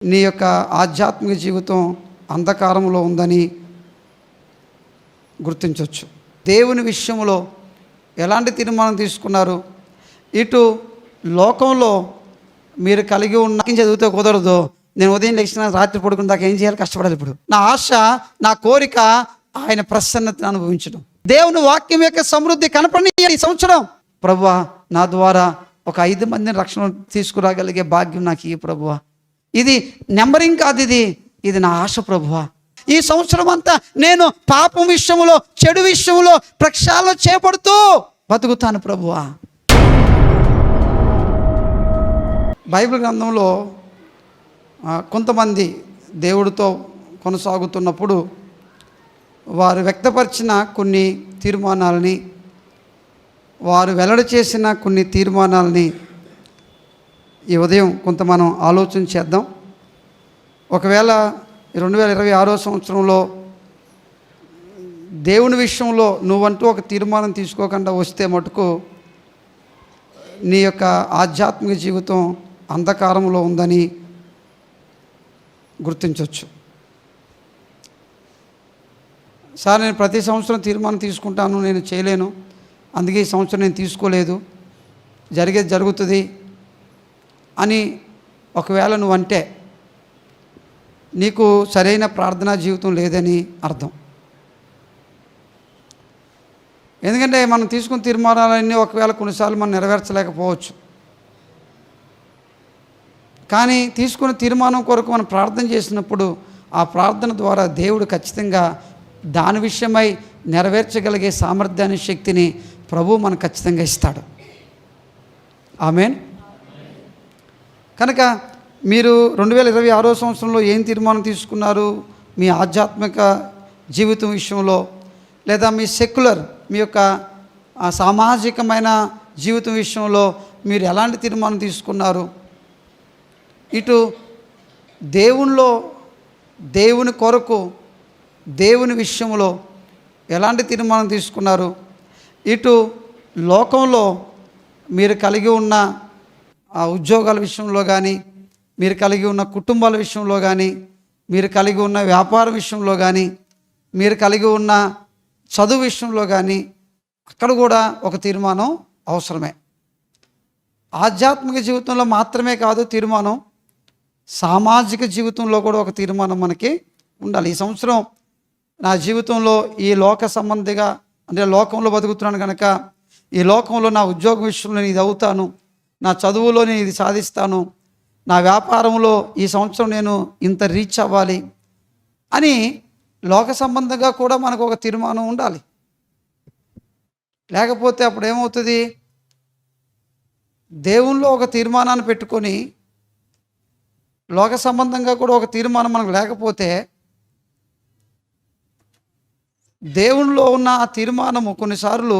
నీ యొక్క ఆధ్యాత్మిక జీవితం అంధకారంలో ఉందని గుర్తించవచ్చు. దేవుని విషయంలో ఎలాంటి తీర్మానం తీసుకున్నారు? ఇటు లోకంలో మీరు కలిగి ఉన్న చదివితే కుదరదు. నేను ఉదయం లేచిన రాత్రి పడుకున్న దాకా ఏం చేయాలి? కష్టపడాలి. ఇప్పుడు నా ఆశ, నా కోరిక ఆయన ప్రసన్నతను అనుభవించడం, దేవుని వాక్యం యొక్క సమృద్ధి కనపడి ఈ సంవత్సరం ప్రభువా నా ద్వారా ఒక 5 మందిని రక్షణ తీసుకురాగలిగే భాగ్యం నాకు ఈ ప్రభువా. ఇది నెంబరింగ్ కాదు, ఇది నా ఆశ ప్రభువా. ఈ సంవత్సరం అంతా నేను పాపం విషయంలో, చెడు విషయంలో ప్రక్షాళన చేపడుతూ బతుకుతాను ప్రభువా. బైబిల్ గ్రంథంలో కొంతమంది దేవుడితో కొనసాగుతున్నప్పుడు వారు వ్యక్తపరిచిన కొన్ని తీర్మానాలని, వారు వెల్లడి చేసిన కొన్ని తీర్మానాలని ఈ ఉదయం కొంత మనం ఆలోచన చేద్దాం. ఒకవేళ 2026 సంవత్సరంలో దేవుని విషయంలో నువ్వంటూ ఒక తీర్మానం తీసుకోకుండా వస్తే మటుకు నీ యొక్క ఆధ్యాత్మిక జీవితం అంధకారంలో ఉందని గుర్తించవచ్చు. సార్, నేను ప్రతి సంవత్సరం తీర్మానం తీసుకుంటాను, నేను చేయలేను, అందుకే ఈ సంవత్సరం నేను తీసుకోలేదు, జరిగేది జరుగుతుంది అని ఒకవేళ నువ్వు అంటే నీకు సరైన ప్రార్థనా జీవితం లేదని అర్థం. ఎందుకంటే మనం తీసుకున్న తీర్మానాలన్నీ ఒకవేళ కొన్నిసార్లు మనం నెరవేర్చలేకపోవచ్చు. కానీ తీసుకున్న తీర్మానం కొరకు మనం ప్రార్థన చేసినప్పుడు ఆ ప్రార్థన ద్వారా దేవుడు ఖచ్చితంగా దాని విషయమై నెరవేర్చగలిగే సామర్థ్యాన్ని, శక్తిని ప్రభువు మనకు ఖచ్చితంగా ఇస్తాడు. ఆమేన్. కనుక మీరు 2026 సంవత్సరంలో ఏం తీర్మానం తీసుకున్నారు? మీ ఆధ్యాత్మిక జీవితం విషయంలో, లేదా మీ సెక్యులర్, మీ యొక్క సామాజికమైన జీవితం విషయంలో మీరు ఎలాంటి తీర్మానం తీసుకున్నారు? ఇటు దేవునిలో, దేవుని కొరకు, దేవుని విషయంలో ఎలాంటి తీర్మానం తీసుకున్నారు? ఇటు లోకంలో మీరు కలిగి ఉన్న ఆ ఉద్యోగాల విషయంలో కానీ, మీరు కలిగి ఉన్న కుటుంబాల విషయంలో కానీ, మీరు కలిగి ఉన్న వ్యాపార విషయంలో కానీ, మీరు కలిగి ఉన్న చదువు విషయంలో కానీ అక్కడ కూడా ఒక తీర్మానం అవసరమే. ఆధ్యాత్మిక జీవితంలో మాత్రమే కాదు తీర్మానం, సామాజిక జీవితంలో కూడా ఒక తీర్మానం మనకి ఉండాలి. ఈ సంవత్సరం నా జీవితంలో ఈ లోక సంబంధిగా, అంటే లోకంలో బతుకుతున్నాను కనుక ఈ లోకంలో నా ఉద్యోగం విషయంలో నేను ఇది అవుతాను, నా చదువులో నేను ఇది సాధిస్తాను, నా వ్యాపారంలో ఈ సంవత్సరం నేను ఇంత రీచ్ అవ్వాలి అని లోక సంబంధంగా కూడా మనకు ఒక తీర్మానం ఉండాలి. లేకపోతే అప్పుడు ఏమవుతుంది? దేవునిలో ఒక తీర్మానాన్ని పెట్టుకొని లోక సంబంధంగా కూడా ఒక తీర్మానం మనకు లేకపోతే దేవునిలో ఉన్న ఆ తీర్మానము కొన్నిసార్లు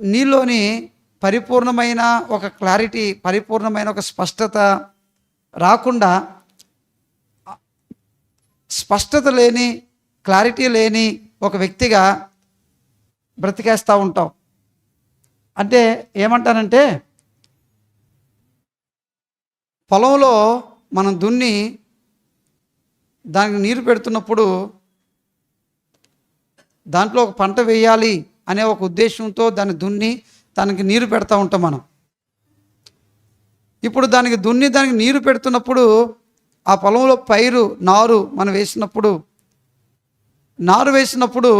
నీలోని పరిపూర్ణమైన ఒక క్లారిటీ, పరిపూర్ణమైన ఒక స్పష్టత రాకుండా, స్పష్టత లేని, క్లారిటీ లేని ఒక వ్యక్తిగా బ్రతికేస్తూ ఉంటాం. అంటే ఏమంటానంటే, పొలంలో మనం దున్ని దానికి నీరు పెడుతున్నప్పుడు దాంట్లో ఒక పంట వేయాలి అనే ఒక ఉద్దేశంతో దాన్ని దున్ని దానికి నీరు పెడతా ఉంటాం మనం. ఇప్పుడు దానికి నీరు పెడుతున్నప్పుడు ఆ పొలంలో పైరు, నారు మనం నారు వేసినప్పుడు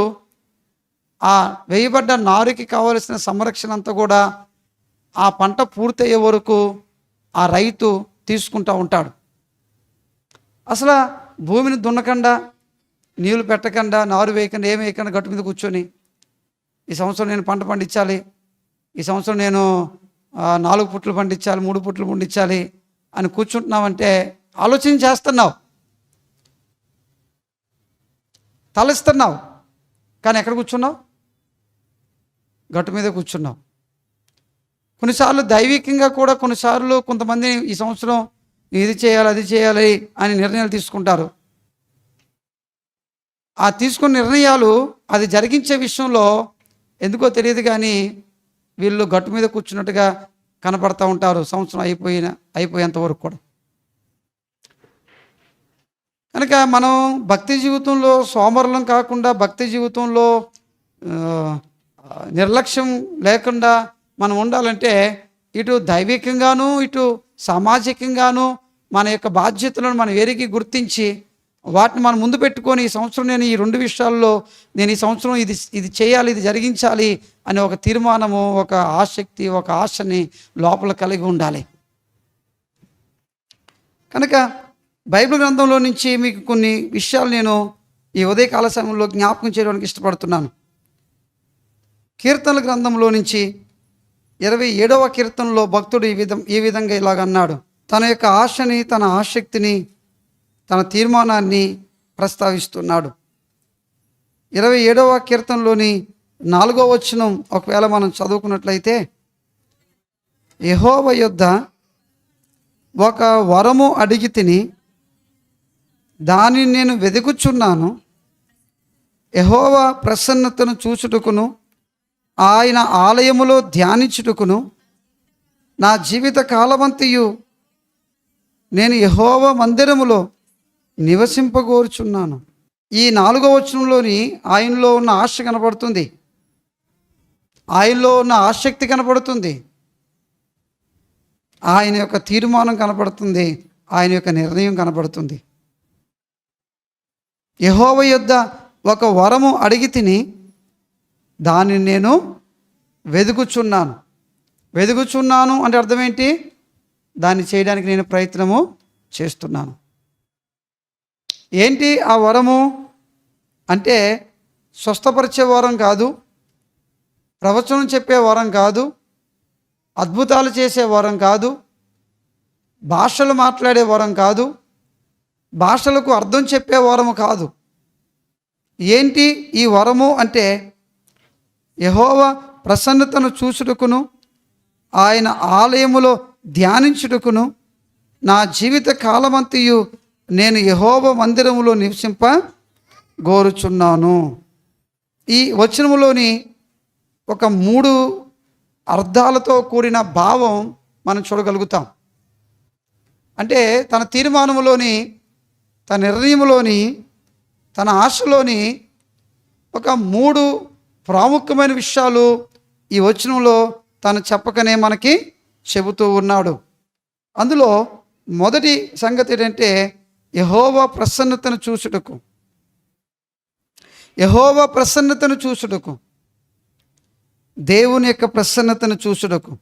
ఆ వేయబడ్డ నారుకి కావలసిన సంరక్షణ అంతా కూడా ఆ పంట పూర్తయ్యే వరకు ఆ రైతు తీసుకుంటూ ఉంటాడు. అసలు భూమిని దున్నకుండా, నీళ్లు పెట్టకుండా, నారు వేయకుండా, ఏమి వేయకుండా గట్టు మీద కూర్చొని ఈ సంవత్సరం నేను పంట పండించాలి, ఈ సంవత్సరం నేను 4 పుట్లు పండించాలి, 3 పుట్లు పండించాలి అని కూర్చుంటున్నావంటే ఆలోచన చేస్తున్నావు, తలస్తున్నావు, కానీ ఎక్కడ కూర్చున్నావు? గట్టు మీద కూర్చున్నావు. కొన్నిసార్లు దైవికంగా కూడా కొన్నిసార్లు కొంతమంది ఈ సంవత్సరం ఇది చేయాలి, అది చేయాలి అని నిర్ణయాలు తీసుకుంటారు. ఆ తీసుకున్న నిర్ణయాలు అది జరిగించే విషయంలో ఎందుకో తెలియదు కానీ వీళ్ళు గట్టు మీద కూర్చున్నట్టుగా కనపడతా ఉంటారు సంవత్సరం అయిపోయేంత వరకు కూడా. కనుక మనం భక్తి జీవితంలో సోమరులం కాకుండా, భక్తి జీవితంలో నిర్లక్ష్యం లేకుండా మనం ఉండాలంటే ఇటు దైవికంగాను ఇటు సామాజికంగాను మన యొక్క బాధ్యతలను మనం ఎరిగి గుర్తించి వాటిని మనం ముందు పెట్టుకొని ఈ సంవత్సరం నేను ఈ 2 విషయాల్లో నేను ఈ సంవత్సరం ఇది చేయాలి, ఇది జరిగించాలి అనే ఒక తీర్మానము, ఒక ఆసక్తి, ఒక ఆశని లోపల కలిగి ఉండాలి. కనుక బైబిల్ గ్రంథంలో నుంచి మీకు కొన్ని విషయాలు నేను ఈ ఉదయకాల సమయంలో జ్ఞాపకం చేయడానికి ఇష్టపడుతున్నాను. కీర్తనల గ్రంథంలో నుంచి 27వ కీర్తనలో భక్తుడు ఈ విధంగా ఇలాగన్నాడు. తన యొక్క ఆశని, తన ఆసక్తిని, తన తీర్మానాన్ని ప్రస్తావిస్తున్నాడు. 27వ కీర్తనలోని 4వ వచనం ఒకవేళ మనం చదువుకున్నట్లయితే, యెహోవా యొద్ద ఒక వరము అడిగి తిని దానిని నేను వెదుకుచున్నాను. యెహోవా ప్రసన్నతను చూచుటకును ఆయన ఆలయములో ధ్యానించుటకును నా జీవిత కాలమంతయు నేను యెహోవా మందిరములో నివసింపగోరుచున్నాను. ఈ 4వ వచనంలోని ఆయనలో ఉన్న ఆశ కనపడుతుంది, ఆయనలో ఉన్న ఆసక్తి కనపడుతుంది, ఆయన యొక్క తీర్మానం కనపడుతుంది, ఆయన యొక్క నిర్ణయం కనపడుతుంది. యెహోవా యొద్ద ఒక వరము అడిగి తిని దానిని నేను వెదుకుచున్నాను అంటే అర్థం ఏంటి? దాన్ని చేయడానికి నేను ప్రయత్నము చేస్తున్నాను. ఏంటి ఆ వరము అంటే? స్వస్థపరిచే వరం కాదు, ప్రవచనం చెప్పే వరం కాదు, అద్భుతాలు చేసే వరం కాదు, భాషలు మాట్లాడే వరం కాదు, భాషలకు అర్థం చెప్పే వరము కాదు. ఏంటి ఈ వరము అంటే? యెహోవా ప్రసన్నతను చూచుటకును ఆయన ఆలయములో ధ్యానించుటకును నా జీవిత కాలమంతయు నేను యెహోవా మందిరములో నివసింపగోరుచున్నాను. ఈ వచనములోని ఒక 3 అర్థాలతో కూడిన భావం మనం చూడగలుగుతాం. అంటే తన తీర్మానములోని, తన నిర్ణయములోని, తన ఆశలోని ఒక 3 ప్రాముఖ్యమైన విషయాలు ఈ వచనంలో తను చెప్పకనే మనకి చెబుతూ ఉన్నాడు. అందులో మొదటి సంగతి ఏంటంటే యెహోవా ప్రసన్నతను చూచుటకు, దేవుని యొక్క ప్రసన్నతను చూచుటకు.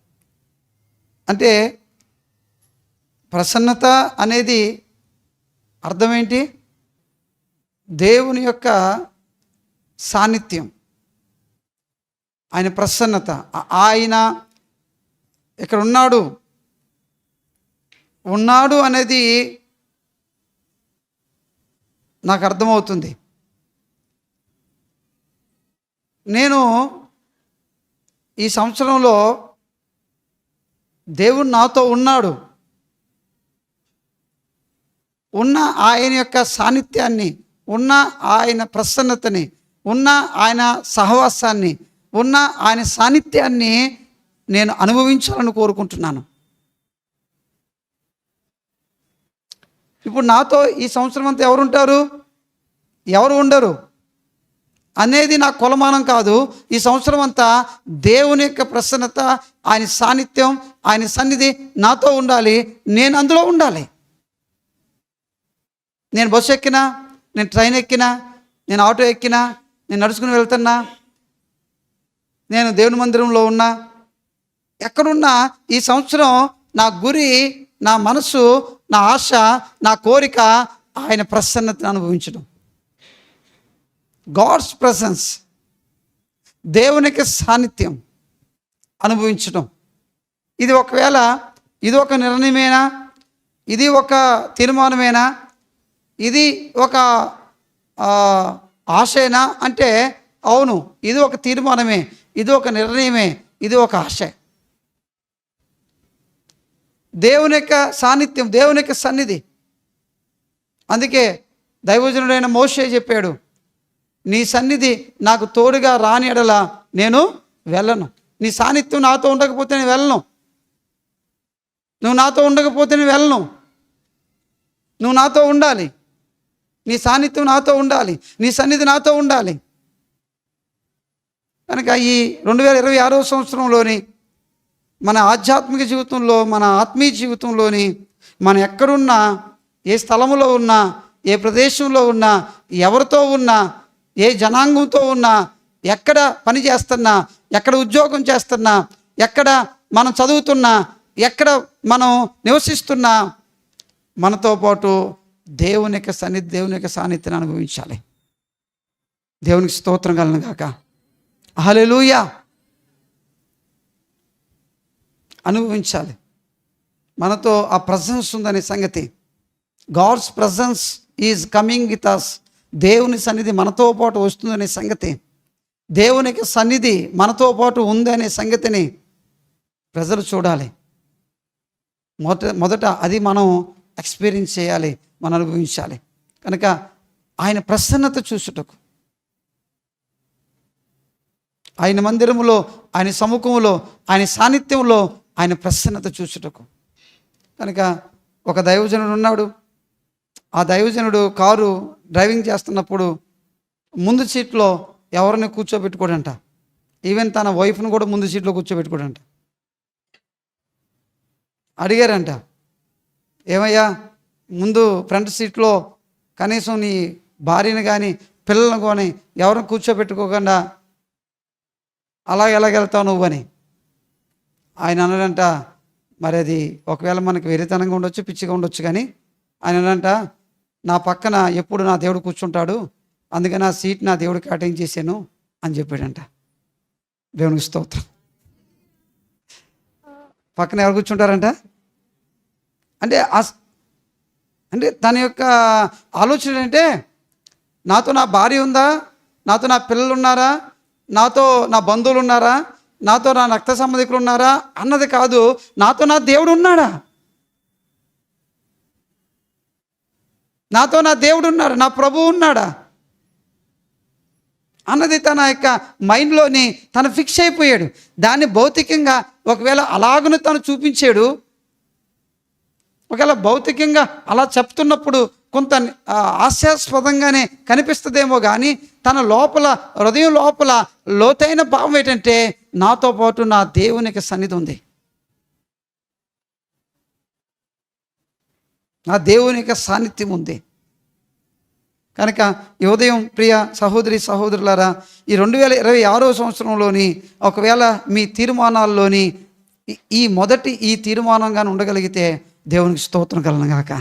అంటే ప్రసన్నత అనేది అర్థం ఏంటి? దేవుని యొక్క సాన్నిధ్యం, ఆయన ప్రసన్నత. ఆయన ఇక్కడ ఉన్నాడు అనేది నాకు అర్థమవుతుంది. నేను ఈ సంవత్సరంలో దేవుడు నాతో ఉన్నాడు, ఉన్న ఆయన యొక్క సాన్నిధ్యాన్ని, ఉన్న ఆయన ప్రసన్నతని, ఉన్న ఆయన సహవాసాన్ని, ఉన్న ఆయన సాన్నిధ్యాన్ని నేను అనుభవించాలని కోరుకుంటున్నాను. ఇప్పుడు నాతో ఈ సంవత్సరం అంతా ఎవరుంటారు, ఎవరు ఉండరు అనేది నా కొలమానం కాదు. ఈ సంవత్సరం అంతా దేవుని యొక్క ప్రసన్నత, ఆయన సాన్నిధ్యం, ఆయన సన్నిధి నాతో ఉండాలి, నేను అందులో ఉండాలి. నేను బస్సు ఎక్కినా, నేను ట్రైన్ ఎక్కినా, నేను ఆటో ఎక్కినా, నేను నడుచుకుని వెళ్తున్నా, నేను దేవుని మందిరంలో ఉన్నా, ఎక్కడున్నా ఈ సంవత్సరం నా గురి, నా మనసు, నా ఆశ, నా కోరిక ఆయన ప్రసన్నతను అనుభవించడం. గాడ్స్ ప్రెసెన్స్, దేవునికి సాన్నిధ్యం అనుభవించడం. ఇది ఒకవేళ ఇది ఒక నిర్ణయమేనా, ఇది ఒక తీర్మానమేనా, ఇది ఒక ఆశేనా అంటే అవును, ఇది ఒక తీర్మానమే, ఇది ఒక నిర్ణయమే, ఇది ఒక ఆశ. దేవుని యొక్క సాన్నిధ్యం, దేవుని యొక్క సన్నిధి. అందుకే దైవజనుడైన మోషే చెప్పాడు, నీ సన్నిధి నాకు తోడుగా రాని ఎడల నేను వెళ్ళను. నీ సాన్నిధ్యం నాతో ఉండకపోతే నేను వెళ్ళను. నువ్వు నాతో ఉండకపోతే నేను వెళ్ళను. నువ్వు నాతో ఉండాలి, నీ సాన్నిధ్యం నాతో ఉండాలి, నీ సన్నిధి నాతో ఉండాలి. కనుక ఈ 2026వ సంవత్సరంలోని మన ఆధ్యాత్మిక జీవితంలో, మన ఆత్మీయ జీవితంలోని మనం ఎక్కడున్నా, ఏ స్థలంలో ఉన్నా, ఏ ప్రదేశంలో ఉన్నా, ఎవరితో ఉన్నా, ఏ జనాంగంతో ఉన్నా, ఎక్కడ పని చేస్తున్నా, ఎక్కడ ఉద్యోగం చేస్తున్నా, ఎక్కడ మనం చదువుతున్నా, ఎక్కడ మనం నివసిస్తున్నా, మనతో పాటు దేవుని యొక్క సన్నిధి, దేవుని యొక్క సాన్నిధ్యాన్ని అనుభవించాలి. దేవునికి స్తోత్రం కలుగును గాక. హల్లెలూయా. అనుభవించాలి. మనతో ఆ ప్రజెన్స్ ఉందనే సంగతి. God's presence is coming with us. దేవుని సన్నిధి మనతో పాటు వస్తుందనే సంగతి, దేవునికి సన్నిధి మనతో పాటు ఉందనే సంగతిని ప్రజలు చూడాలి. మొదట అది మనం ఎక్స్పీరియన్స్ చేయాలి, మనం అనుభవించాలి. కనుక ఆయన ప్రసన్నత చూసుటకు, ఆయన మందిరములో, ఆయన సముఖంలో, ఆయన సాన్నిధ్యంలో ఆయన ప్రసన్నత చూసుటకు. కనుక ఒక దైవజనుడు ఉన్నాడు. ఆ దైవజనుడు కారు డ్రైవింగ్ చేస్తున్నప్పుడు ముందు సీట్లో ఎవరిని కూర్చోబెట్టుకోడంట. ఈవెన్ తన వైఫ్ను కూడా ముందు సీట్లో కూర్చోబెట్టుకోడంట. అడిగారంట, ఏమయ్యా, ముందు ఫ్రంట్ సీట్లో కనీసం నీ భార్యని కానీ పిల్లలను కానీ ఎవరిని కూర్చోబెట్టుకోకుండా అలా ఎలాగెళ్తావు నువ్వని. ఆయన అన్నాడంట, మరి అది ఒకవేళ మనకి వెరితనంగా ఉండొచ్చు, పిచ్చిగా ఉండొచ్చు, కానీ ఆయన అన్నాడంట, నా పక్కన ఎప్పుడు నా దేవుడు కూర్చుంటాడు, అందుకని నా సీట్ నా దేవుడు కేటాయించేసాను అని చెప్పాడంట. దేవునికి స్తోత్రం. పక్కన ఎవరు కూర్చుంటారంట అంటే అంటే తన యొక్క ఆలోచన ఏంటంటే, నాతో నా భార్య ఉందా, నాతో నా పిల్లలు ఉన్నారా, నాతో నా బంధువులు ఉన్నారా, నాతో నా రక్త సంబంధికులు ఉన్నారా అన్నది కాదు, నాతో నా దేవుడు ఉన్నాడా, నాతో నా దేవుడు ఉన్నాడా, నా ప్రభువు ఉన్నాడా అన్నది తన యొక్క మైండ్లోని తను ఫిక్స్ అయిపోయాడు. దాన్ని భౌతికంగా ఒకవేళ అలాగను తను చూపించాడు. ఒకవేళ భౌతికంగా అలా చెప్తున్నప్పుడు కొంత హాస్యాస్పదంగానే కనిపిస్తుందేమో, కానీ తన లోపల, హృదయం లోపల లోతైన భావం ఏంటంటే, నాతో పాటు నా దేవునికి సన్నిధి ఉంది, నా దేవునికి సాన్నిధ్యం ఉంది. కనుక ఈ ఉదయం ప్రియ సహోదరి సహోదరులారా, ఈ 2026వ సంవత్సరంలోని ఒకవేళ మీ తీర్మానాల్లోని ఈ తీర్మానంగానే ఉండగలిగితే దేవునికి స్తోత్రం కలుగును గాక.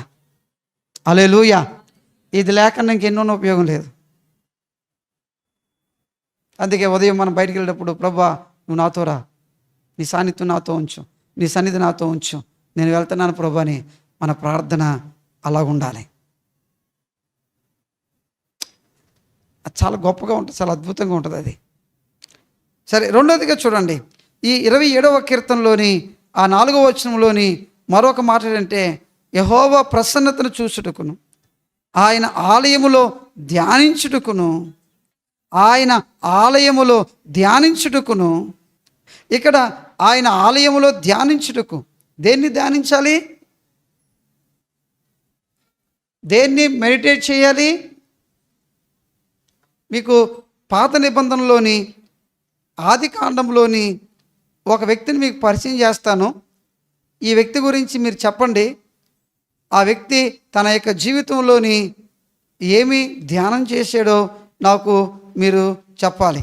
హల్లెలూయా. ఇది లేకుండా ఇంకెన్నో ఉపయోగం లేదు. అందుకే ఉదయం మనం బయటికి వెళ్ళేటప్పుడు, ప్రభువా నువ్వు నాతో రా, నీ సాన్నిధ్యం నాతో ఉంచు, నీ సన్నిధి నాతో ఉంచు, నేను వెళ్తున్నాను ప్రభు అని మన ప్రార్థన అలాగుండాలి. అది చాలా గొప్పగా ఉంటుంది, చాలా అద్భుతంగా ఉంటుంది అది. సరే, రెండోదిగా చూడండి, ఈ 27వ కీర్తనలోని ఆ 4వ వచనంలోని మరొక మాట ఏంటంటే, యెహోవా ప్రసన్నతను చూచుటకును, ఆయన ఆలయములో ధ్యానించుటకును, ఆయన ఆలయములో ధ్యానించుటకును. ఇక్కడ ఆయన ఆలయములో ధ్యానించుటకు, దేన్ని ధ్యానించాలి, దేన్ని మెడిటేట్ చేయాలి? మీకు పాత నిబంధనలోని ఆది కాండంలోని ఒక వ్యక్తిని మీకు పరిచయం చేస్తాను. ఈ వ్యక్తి గురించి మీరు చెప్పండి. ఆ వ్యక్తి తన యొక్క జీవితంలోని ఏమి ధ్యానం చేశాడో నాకు మీరు చెప్పాలి.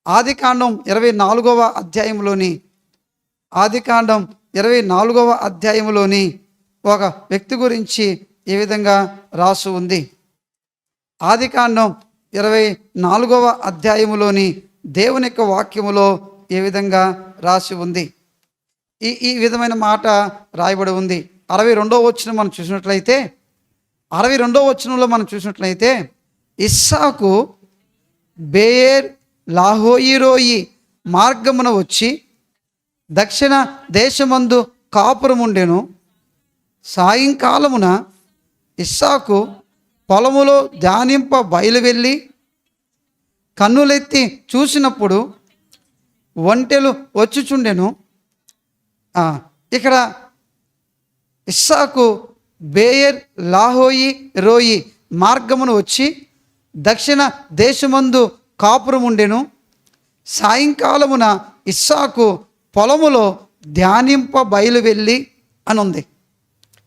ఆది కాండం 24వ అధ్యాయంలోని ఒక వ్యక్తి గురించి ఏ విధంగా రాసు ఉంది. ఆది కాండం 24వ అధ్యాయములోని దేవుని యొక్క వాక్యములో ఏ విధంగా రాసి ఉంది. ఈ విధమైన మాట రాయబడి ఉంది. 62వ వచనం మనం చూసినట్లయితే, 62వ వచనంలో మనం చూసినట్లయితే, ఇస్సాకు బేయేర్ లాహోయిరోయి మార్గమున వచ్చి దక్షిణ దేశమందు కాపురముండెను. సాయంకాలమున ఇస్సాకు పొలములో ధ్యానింప బయలువెళ్ళి కన్నులెత్తి చూసినప్పుడు ఒంటెలు వచ్చుచుండెను. ఇక్కడ ఇస్సాకు బేయర్ లాహోయి రోయి మార్గమును వచ్చి దక్షిణ దేశమందు కాపురం ఉండెను. సాయంకాలమున ఇస్సాకు పొలములో ధ్యానింప బయలువెళ్ళి అని ఉంది.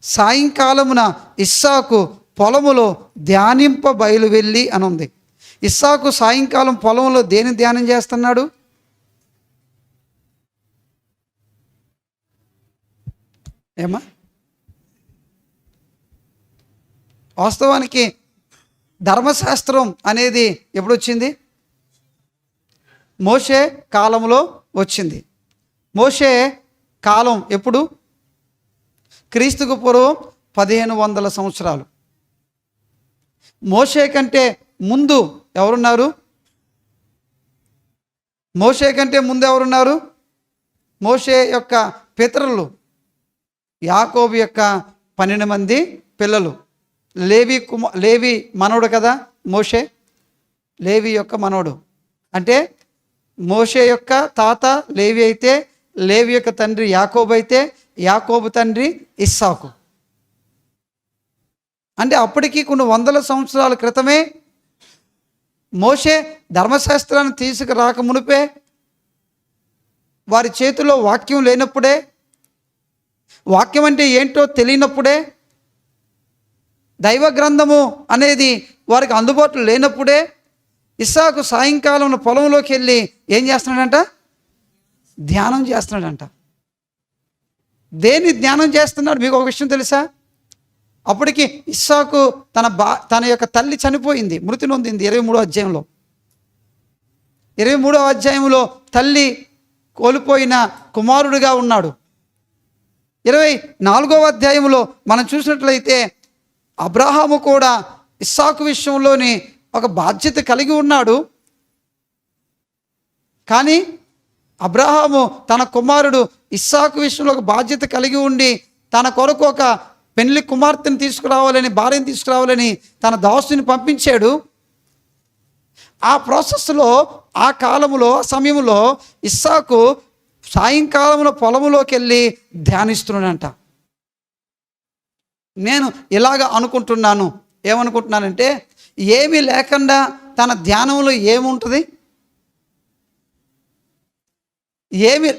సాయంకాలమున ఇస్సాకు పొలములో ధ్యానింప బయలువెళ్ళి అని ఉంది. ఇస్సాకు సాయంకాలం పొలంలో దేని ధ్యానం చేస్తున్నాడు? ఏమా? వాస్తవానికి ధర్మశాస్త్రం అనేది ఎప్పుడు వచ్చింది? మోషే కాలంలో వచ్చింది. మోషే కాలం ఎప్పుడు? క్రీస్తుకు పూర్వం 1500 సంవత్సరాలు. మోషే కంటే ముందు ఎవరున్నారు? మోషే కంటే ముందు ఎవరున్నారు? మోషే యొక్క పితరులు, యాకోబు యొక్క 12 మంది పిల్లలు. లేవి మనవడు కదా మోషే. లేవి యొక్క మనవడు అంటే మోషే యొక్క తాత లేవి అయితే, లేవి యొక్క తండ్రి యాకోబు అయితే, యాకోబు తండ్రి ఇస్సాకు. అంటే అప్పటికి కొన్ని వందల సంవత్సరాల క్రితమే మోషే ధర్మశాస్త్రాన్ని తీసుకురాక మునిపే, వారి చేతిలో వాక్యం లేనప్పుడే, వాక్యం అంటే ఏంటో తెలియనప్పుడే, దైవ గ్రంథము అనేది వారికి అందుబాటులో లేనప్పుడే ఇస్సాకు సాయంకాలం పొలంలోకి వెళ్ళి ఏం చేస్తున్నాడంట? ధ్యానం చేస్తున్నాడంట. దేన్ని ధ్యానం చేస్తున్నాడు? మీకు ఒక విషయం తెలుసా? అప్పటికి ఇస్సాకు తన యొక్క తల్లి చనిపోయింది, మృతి నొందింది. 23వ అధ్యాయంలో 23వ అధ్యాయంలో తల్లి కోల్పోయిన కుమారుడిగా ఉన్నాడు. 24వ అధ్యాయంలో మనం చూసినట్లయితే అబ్రహాము కూడా ఇస్సాకు విషయంలోని ఒక బాధ్యత కలిగి ఉన్నాడు. కానీ అబ్రహాము తన కుమారుడు ఇస్సాకు విషయంలో ఒక బాధ్యత కలిగి ఉండి తన కొరకు ఒక పెళ్లి కుమార్తెను తీసుకురావాలని, భార్యను తీసుకురావాలని తన దాసుని పంపించాడు. ఆ ప్రాసెస్లో, ఆ కాలంలో, ఆ సమయంలో ఇస్సాకు సాయంకాలంలో పొలంలోకి వెళ్ళి ధ్యానిస్తున్నాడంట. నేను ఇలాగ అనుకుంటున్నాను. ఏమనుకుంటున్నానంటే, ఏమీ లేకుండా తన ధ్యానంలో ఏముంటుంది?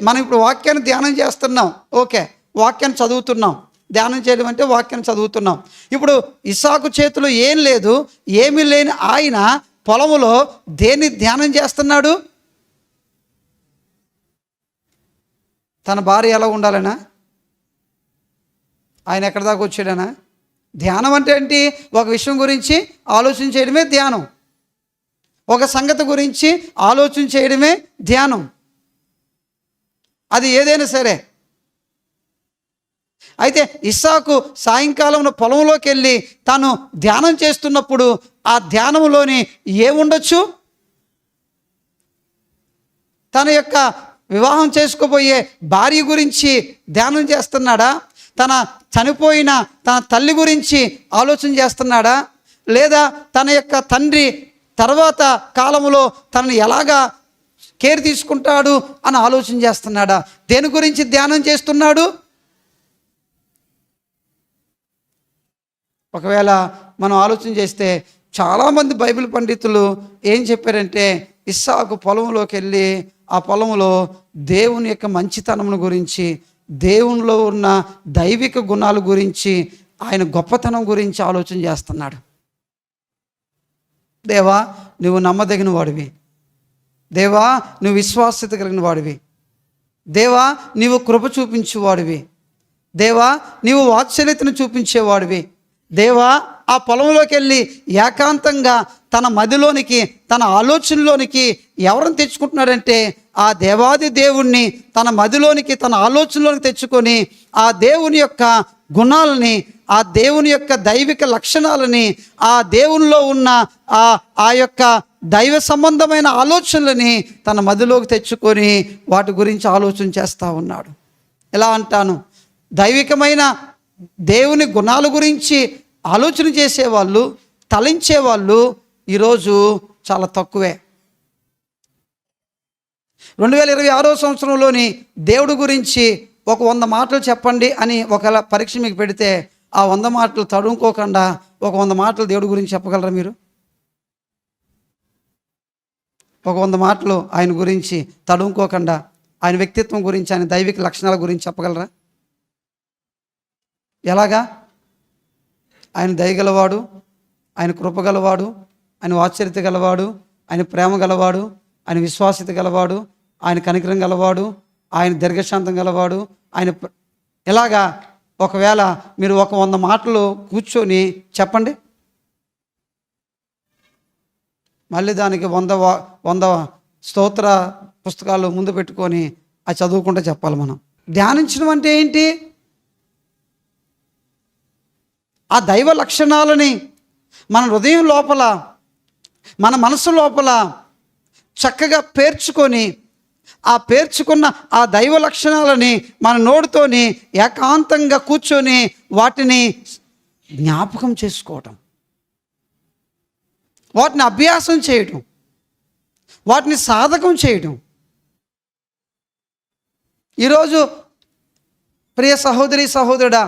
మనం ఇప్పుడు వాక్యాన్ని ధ్యానం చేస్తున్నాం, ఓకే, వాక్యాన్ని చదువుతున్నాం. ధ్యానం చేయడం అంటే వాక్యాన్ని చదువుతున్నాం. ఇప్పుడు ఇస్సాకు చేతిలో ఏం లేదు, ఏమీ లేని ఆయన పొలములో దేన్ని ధ్యానం చేస్తున్నాడు? తన భార్య ఎలా ఉండాలనా? ఆయన ఎక్కడి దాకా వచ్చాడనా? ధ్యానం అంటే ఏంటి? ఒక విషయం గురించి ఆలోచన చేయడమే ధ్యానం. ఒక సంగతి గురించి ఆలోచన చేయడమే ధ్యానం. అది ఏదైనా సరే. అయితే ఇస్సాకు సాయంకాలం పొలంలోకి వెళ్ళి తాను ధ్యానం చేస్తున్నప్పుడు ఆ ధ్యానంలోని ఏముండొచ్చు? తన యొక్క వివాహం చేసుకోబోయే భార్య గురించి ధ్యానం చేస్తున్నాడా? తన చనిపోయిన తన తల్లి గురించి ఆలోచన చేస్తున్నాడా? లేదా తన యొక్క తండ్రి తర్వాత కాలంలో తనని ఎలాగా కేర్ తీసుకుంటాడు అని ఆలోచన చేస్తున్నాడా? దేని గురించి ధ్యానం చేస్తున్నాడు? ఒకవేళ మనం ఆలోచన చేస్తే చాలామంది బైబిల్ పండితులు ఏం చెప్పారంటే, ఇస్సాకు పొలంలోకి వెళ్ళి ఆ పొలంలో దేవుని యొక్క మంచితనమును గురించి, దేవునిలో ఉన్న దైవిక గుణాల గురించి, ఆయన గొప్పతనం గురించి ఆలోచన చేస్తున్నాడు. దేవా నువ్వు నమ్మదగిన వాడివి, దేవా నువ్వు విశ్వాస్యత కలిగిన వాడివి, దేవా నీవు కృప చూపించేవాడివి, దేవా నీవు వాత్సల్యతను చూపించేవాడివి, దేవా ఆ పొలంలోకి వెళ్ళి ఏకాంతంగా తన మదిలోనికి, తన ఆలోచనలోనికి ఎవరిని తెచ్చుకుంటున్నాడంటే ఆ దేవాది దేవుణ్ణి తన మదిలోనికి, తన ఆలోచనలోనికి తెచ్చుకొని ఆ దేవుని యొక్క గుణాలని, ఆ దేవుని యొక్క దైవిక లక్షణాలని, ఆ దేవునిలో ఉన్న ఆ యొక్క దైవ సంబంధమైన ఆలోచనలని తన మదిలోకి తెచ్చుకొని వాటి గురించి ఆలోచన చేస్తూ ఉన్నాడు. ఎలా అంటాను, దైవికమైన దేవుని గుణాల గురించి ఆలోచన చేసేవాళ్ళు, తలంచేవాళ్ళు ఈరోజు చాలా తక్కువే. 2026 సంవత్సరంలోని దేవుడి గురించి ఒక 100 మాటలు చెప్పండి అని ఒకవేళ పరీక్ష మీకు పెడితే ఆ 100 మాటలు తడుముకోకుండా ఒక 100 మాటలు దేవుడి గురించి చెప్పగలరా మీరు? ఒక 100 మాటలు ఆయన గురించి తడుముకోకుండా ఆయన వ్యక్తిత్వం గురించి, ఆయన దైవిక లక్షణాల గురించి చెప్పగలరా? ఎలాగా? ఆయన దయగలవాడు, ఆయన కృపగలవాడు, ఆయన వాత్సల్యత గలవాడు, ఆయన ప్రేమ గలవాడు, ఆయన విశ్వాసత గలవాడు, ఆయన కనికరం గలవాడు, ఆయన దీర్ఘశాంతం గలవాడు, ఆయన ఎలాగా? ఒకవేళ మీరు ఒక 100 మాటలు కూర్చొని చెప్పండి, మళ్ళీ దానికి 100 స్తోత్ర పుస్తకాలు ముందు పెట్టుకొని అది చదువుకుంటూ చెప్పాలి. మనం ధ్యానించడం అంటే ఏంటి? ఆ దైవ లక్షణాలని మన హృదయం లోపల, మన మనసు లోపల చక్కగా పేర్చుకొని, ఆ పేర్చుకున్న ఆ దైవ లక్షణాలని మన నోటితోని ఏకాంతంగా కూర్చొని వాటిని జ్ఞాపకం చేసుకోవటం, వాటిని అభ్యాసం చేయటం, వాటిని సాధకం చేయటం. ఈరోజు ప్రియ సహోదరి సహోదరుడా,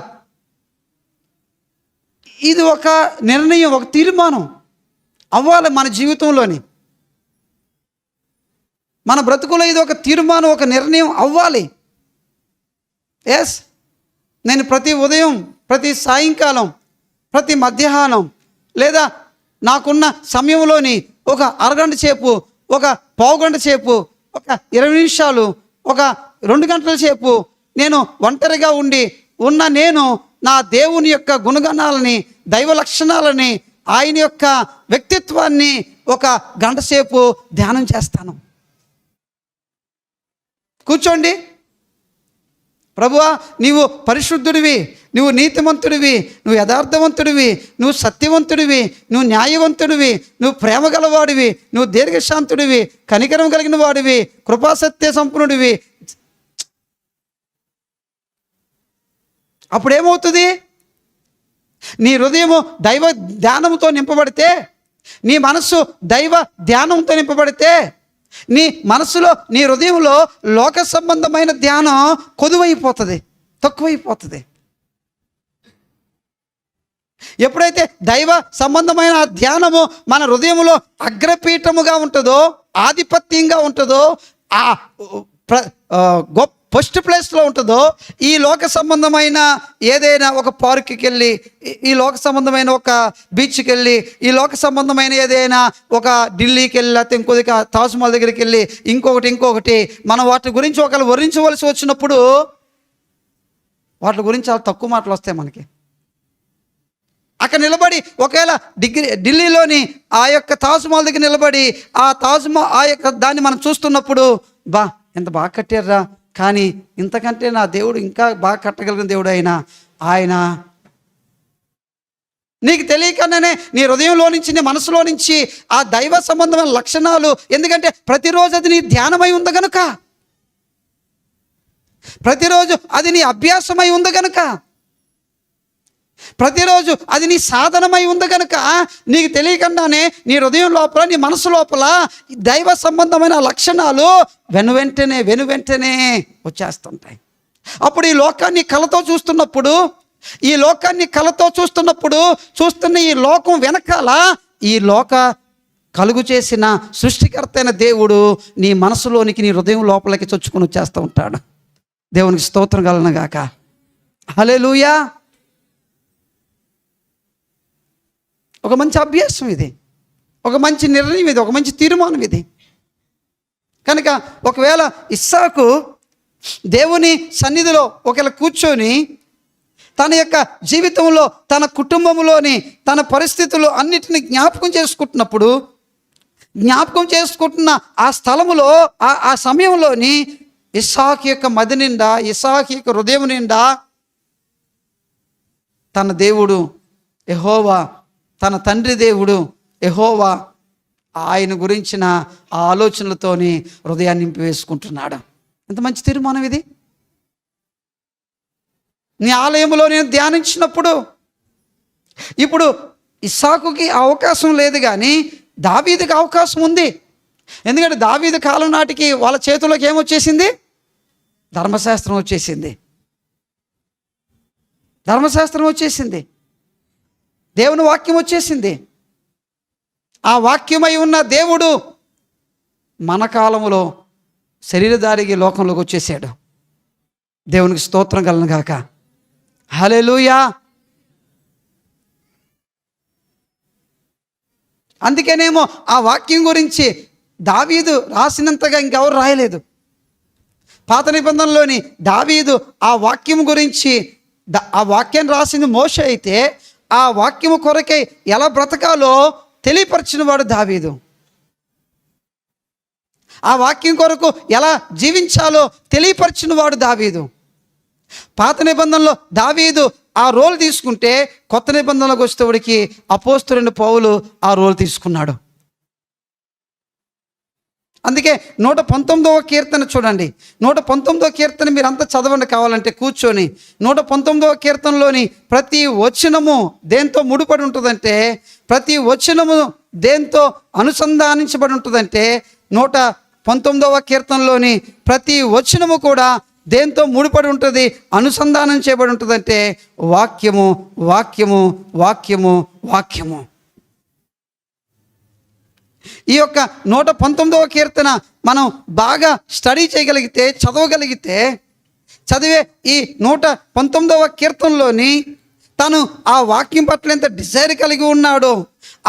ఇది ఒక నిర్ణయం, ఒక తీర్మానం అవ్వాలి మన జీవితంలోని, మన బ్రతుకులో ఇది ఒక తీర్మానం, ఒక నిర్ణయం అవ్వాలి. ఎస్, నేను ప్రతి ఉదయం, ప్రతి సాయంకాలం, ప్రతి మధ్యాహ్నం లేదా నాకున్న సమయంలోని ఒక అరగంట సేపు, ఒక పావుగంట సేపు, ఒక 20 నిమిషాలు, ఒక 2 గంటల సేపు నేను ఒంటరిగా ఉన్న నేను నా దేవుని యొక్క గుణగణాలని, దైవ లక్షణాలని, ఆయన యొక్క వ్యక్తిత్వాన్ని ఒక గంట సేపు ధ్యానం చేస్తాను. కూర్చోండి. ప్రభువా, నీవు పరిశుద్ధుడివి, నువ్వు నీతిమంతుడివి, నువ్వు యథార్థవంతుడివి, నువ్వు సత్యవంతుడివి, నువ్వు న్యాయవంతుడివి, నువ్వు ప్రేమ గలవాడివి, నువ్వు దీర్ఘశాంతుడివి, కనికరం కలిగిన వాడివి, కృపాసత్య సంపన్నుడివి. అప్పుడేమవుతుంది? నీ హృదయము దైవ ధ్యానంతో నింపబడితే, నీ మనస్సు దైవ ధ్యానంతో నింపబడితే, నీ మనసులో, నీ హృదయంలో లోక సంబంధమైన ధ్యానం కొదువైపోతుంది, తక్కువైపోతుంది. ఎప్పుడైతే దైవ సంబంధమైన ధ్యానము మన హృదయంలో అగ్రపీఠముగా ఉంటుందో, ఆధిపత్యంగా ఉంటుందో, ఆ గొప్ప ఫస్ట్ ప్లేస్లో ఉంటుందో, ఈ లోక సంబంధమైన ఏదైనా ఒక పార్క్కి వెళ్ళి, ఈ లోక సంబంధమైన ఒక బీచ్కి వెళ్ళి, ఈ లోక సంబంధమైన ఏదైనా ఒక ఢిల్లీకి వెళ్ళి, లేకపోతే ఇంకొక తాజ్మహల్ దగ్గరికి వెళ్ళి, ఇంకొకటి మనం వాటి గురించి ఒకళ్ళు వర్ణించవలసి వచ్చినప్పుడు వాటి గురించి చాలా తక్కువ మాటలు వస్తాయి మనకి. అక్కడ నిలబడి ఒకవేళ ఢిల్లీలోని ఆ యొక్క తాజ్మహల్ దగ్గర నిలబడి ఆ తాజ్మహల్ ఆ యొక్క దాన్ని మనం చూస్తున్నప్పుడు, బా ఎంత బాగా కట్టారా, కానీ ఇంతకంటే నా దేవుడు ఇంకా బాగా కట్టగలిగిన దేవుడు ఆయన నీకు తెలియకుండానే నీ హృదయంలో నుంచి, నీ మనసులో నుంచి ఆ దైవ సంబంధమైన లక్షణాలు, ఎందుకంటే ప్రతిరోజు అది నీ ధ్యానమై ఉంది కనుక, ప్రతిరోజు అది నీ అభ్యాసమై ఉంది కనుక, ప్రతిరోజు అది నీ సాధనమై ఉంది కనుక, నీకు తెలియకుండానే నీ హృదయం లోపల, నీ మనసు లోపల దైవ సంబంధమైన లక్షణాలు వెను వెంటనే వచ్చేస్తుంటాయి. అప్పుడు ఈ లోకాన్ని కళతో చూస్తున్నప్పుడు, చూస్తున్న ఈ లోకం వెనకాల ఈ లోక కలుగు చేసిన సృష్టికర్త అయిన దేవుడు నీ మనసులోనికి, నీ హృదయం లోపలికి చొచ్చుకొని వచ్చేస్తూ ఉంటాడు. దేవునికి స్తోత్రం కలుగును గాక. హల్లెలూయా. ఒక మంచి అభ్యాసం ఇది, ఒక మంచి నిర్ణయం ఇది, ఒక మంచి తీర్మానం ఇది. కనుక ఒకవేళ ఇస్సాకు దేవుని సన్నిధిలో ఒకవేళ కూర్చొని తన యొక్క జీవితంలో, తన కుటుంబంలోని తన పరిస్థితులు అన్నిటిని జ్ఞాపకం చేసుకుంటున్న ఆ స్థలములో, ఆ సమయంలోని ఇస్సాకు యొక్క మది నిండా, ఇస్సాకు యొక్క హృదయం నిండా తన దేవుడు యెహోవా, తన తండ్రి దేవుడు యెహోవా, ఆయన గురించిన ఆ ఆలోచనలతోని హృదయాన్ని నింపివేసుకుంటున్నాడు. ఎంత మంచి తీర్మానం ఇది. నీ ఆలయంలో నేను ధ్యానించినప్పుడు, ఇప్పుడు ఇస్సాకుకి అవకాశం లేదు కానీ దావీదుకి అవకాశం ఉంది. ఎందుకంటే దావీదు కాలం నాటికి వాళ్ళ చేతుల్లోకి ఏమొచ్చేసింది? ధర్మశాస్త్రం వచ్చేసింది. ధర్మశాస్త్రం వచ్చేసింది, దేవుని వాక్యం వచ్చేసింది. ఆ వాక్యమై ఉన్న దేవుడు మన కాలములో శరీరధారికి లోకంలోకి వచ్చేసాడు. దేవునికి స్తోత్రం కలుగును గాక. హల్లెలూయా. అందుకేనేమో ఆ వాక్యం గురించి దావీదు రాసినంతగా ఇంకెవరు రాయలేదు. పాత నిబంధనలోని దావీదు ఆ వాక్యం గురించి, ఆ వాక్యాన్ని రాసింది మోషే అయితే, ఆ వాక్యము కొరకై ఎలా బ్రతకాలో తెలియపరిచిన వాడు దావీదు. ఆ వాక్యం కొరకు ఎలా జీవించాలో తెలియపరిచిన వాడు దావీదు. పాత నిబంధనలో దావీదు ఆ రోల్ తీసుకుంటే, కొత్త నిబంధనలోకి వచ్చేటప్పటికి అపోస్తలుడైన పౌలు ఆ రోల్ తీసుకున్నాడు. అందుకే 119వ కీర్తన చూడండి. 119వ కీర్తన మీరంతా చదవండి కావాలంటే కూర్చొని. 119వ కీర్తనలోని ప్రతి వచనము దేంతో ముడిపడి ఉంటుందంటే, ప్రతి వచనము దేంతో అనుసంధానించబడి ఉంటుందంటే, 119వ కీర్తనలోని ప్రతి వచనము కూడా దేంతో ముడిపడి ఉంటుంది, అనుసంధానం చేయబడి ఉంటుందంటే వాక్యము, వాక్యము, వాక్యము, వాక్యము. ఈ యొక్క 119వ కీర్తన మనం బాగా స్టడీ చేయగలిగితే, చదవగలిగితే, చదివే ఈ 119వ కీర్తనలోని తను ఆ వాక్యం పట్ల ఎంత డిజైర్ కలిగి ఉన్నాడో,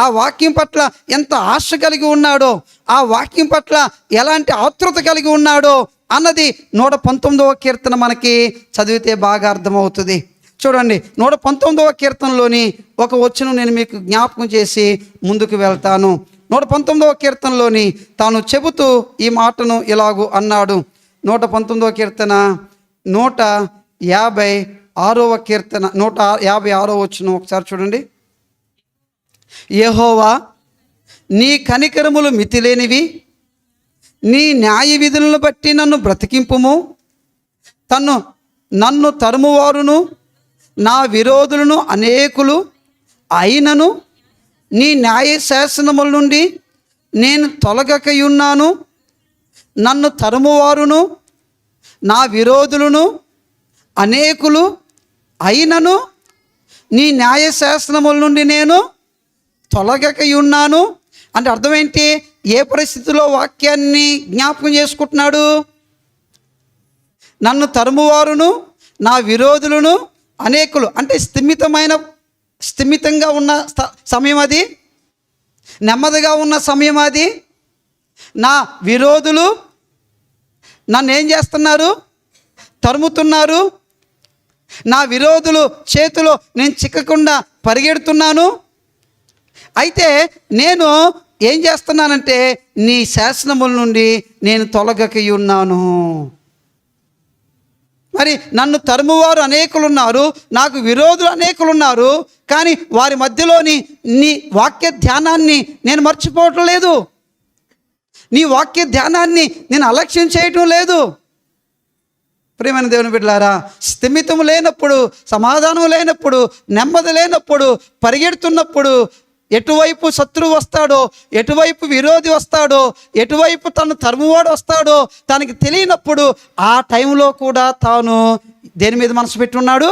ఆ వాక్యం పట్ల ఎంత ఆశ కలిగి ఉన్నాడో, ఆ వాక్యం పట్ల ఎలాంటి ఆతృత కలిగి ఉన్నాడో అన్నది 119వ కీర్తన మనకి చదివితే బాగా అర్థమవుతుంది. చూడండి, 119వ కీర్తనలోని ఒక వచనం నేను మీకు జ్ఞాపకం చేసి ముందుకు వెళ్తాను. 119వ కీర్తనలోని తాను చెబుతూ ఈ మాటను ఇలాగూ అన్నాడు. 119వ కీర్తన 156వ కీర్తన 156వ వచనం ఒకసారి చూడండి. యెహోవా, నీ కనికరములు మితిలేనివి, నీ న్యాయ విధులను బట్టి నన్ను బ్రతికింపుము. నన్ను తరుమువారును నా విరోధులను అనేకులు అయినను నీ న్యాయ శాసనముల నుండి నేను తొలగకయున్నాను. నన్ను తరుమువారును నా విరోధులను అనేకులు అయినను నీ న్యాయ శాసనముల నుండి నేను తొలగకయున్నాను. అంటే అర్థం ఏంటి? ఏ పరిస్థితిలో వాక్యాన్ని జ్ఞాపకం చేసుకుంటున్నాడు? నన్ను తరుమువారును నా విరోధులను అనేకులు అంటే స్థిమితంగా ఉన్న సమయం అది, నెమ్మదిగా ఉన్న సమయం అది. నా విరోధులు నన్ను ఏం చేస్తున్నారు? తరుముతున్నారు. నా విరోధులు చేతిలో నేను చిక్కకుండా పరిగెడుతున్నాను. అయితే నేను ఏం చేస్తున్నానంటే నీ శాసనముల నుండి నేను తొలగకయున్నాను. మరి నన్ను తరుమువారు అనేకులున్నారు, నాకు విరోధులు అనేకులున్నారు, కానీ వారి మధ్యలోని నీ వాక్య ధ్యానాన్ని నేను మర్చిపోవటం లేదు. నీ వాక్య ధ్యానాన్ని నేను అలక్ష్యం చేయటం లేదు. ప్రియమైన దేవుని బిడ్డలారా, స్థిమితం లేనప్పుడు, సమాధానం లేనప్పుడు, నెమ్మది లేనప్పుడు, పరిగెడుతున్నప్పుడు ఎటువైపు శత్రువు వస్తాడో, ఎటువైపు విరోధి వస్తాడో, ఎటువైపు తను తరుమువాడు వస్తాడో తనకి తెలియనప్పుడు ఆ టైంలో కూడా తాను దేని మీద మనసు పెట్టున్నాడు?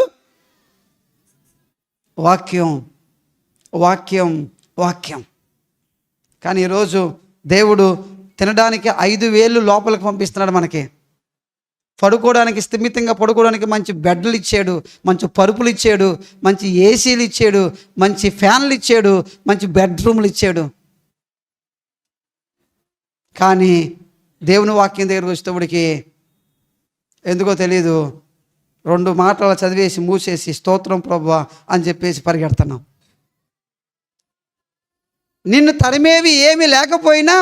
వాక్యం, వాక్యం, వాక్యం. కానీ ఈరోజు దేవుడు తినడానికి 5,000 లోపలికి పంపిస్తున్నాడు మనకి. పడుకోవడానికి, స్థిమితంగా పడుకోవడానికి మంచి బెడ్లు ఇచ్చాడు, మంచి పరుపులు ఇచ్చాడు, మంచి ఏసీలు ఇచ్చాడు, మంచి ఫ్యాన్లు ఇచ్చాడు, మంచి బెడ్రూమ్లు ఇచ్చాడు. కానీ దేవుని వాక్యం దగ్గరకు వచ్చేటప్పటికి ఎందుకో తెలీదు, 2 మాటలు చదివేసి మూసేసి స్తోత్రం ప్రభువా అని చెప్పేసి పరిగెడుతున్నాం. నిన్ను తరిమేవి ఏమీ లేకపోయినా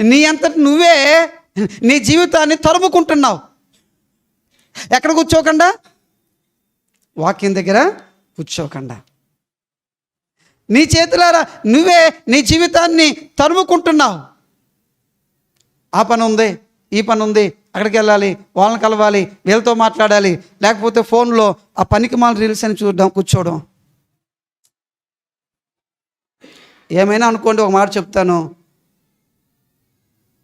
నీ అంతటి నువ్వే నీ జీవితాన్ని తరుముకుంటున్నావు. ఎక్కడ కూర్చోకుండా? వాక్యం దగ్గర కూర్చోకుండా. నీ చేతులారా నువ్వే నీ జీవితాన్ని తరుముకుంటున్నావు. ఆ పని ఉంది, ఈ పని ఉంది, అక్కడికి వెళ్ళాలి, వాళ్ళని కలవాలి, వీళ్ళతో మాట్లాడాలి, లేకపోతే ఫోన్లో ఆ పనికిమాల రీల్స్ అని కూర్చోవడం. ఏమైనా అనుకోండి, ఒక మాట చెప్తాను.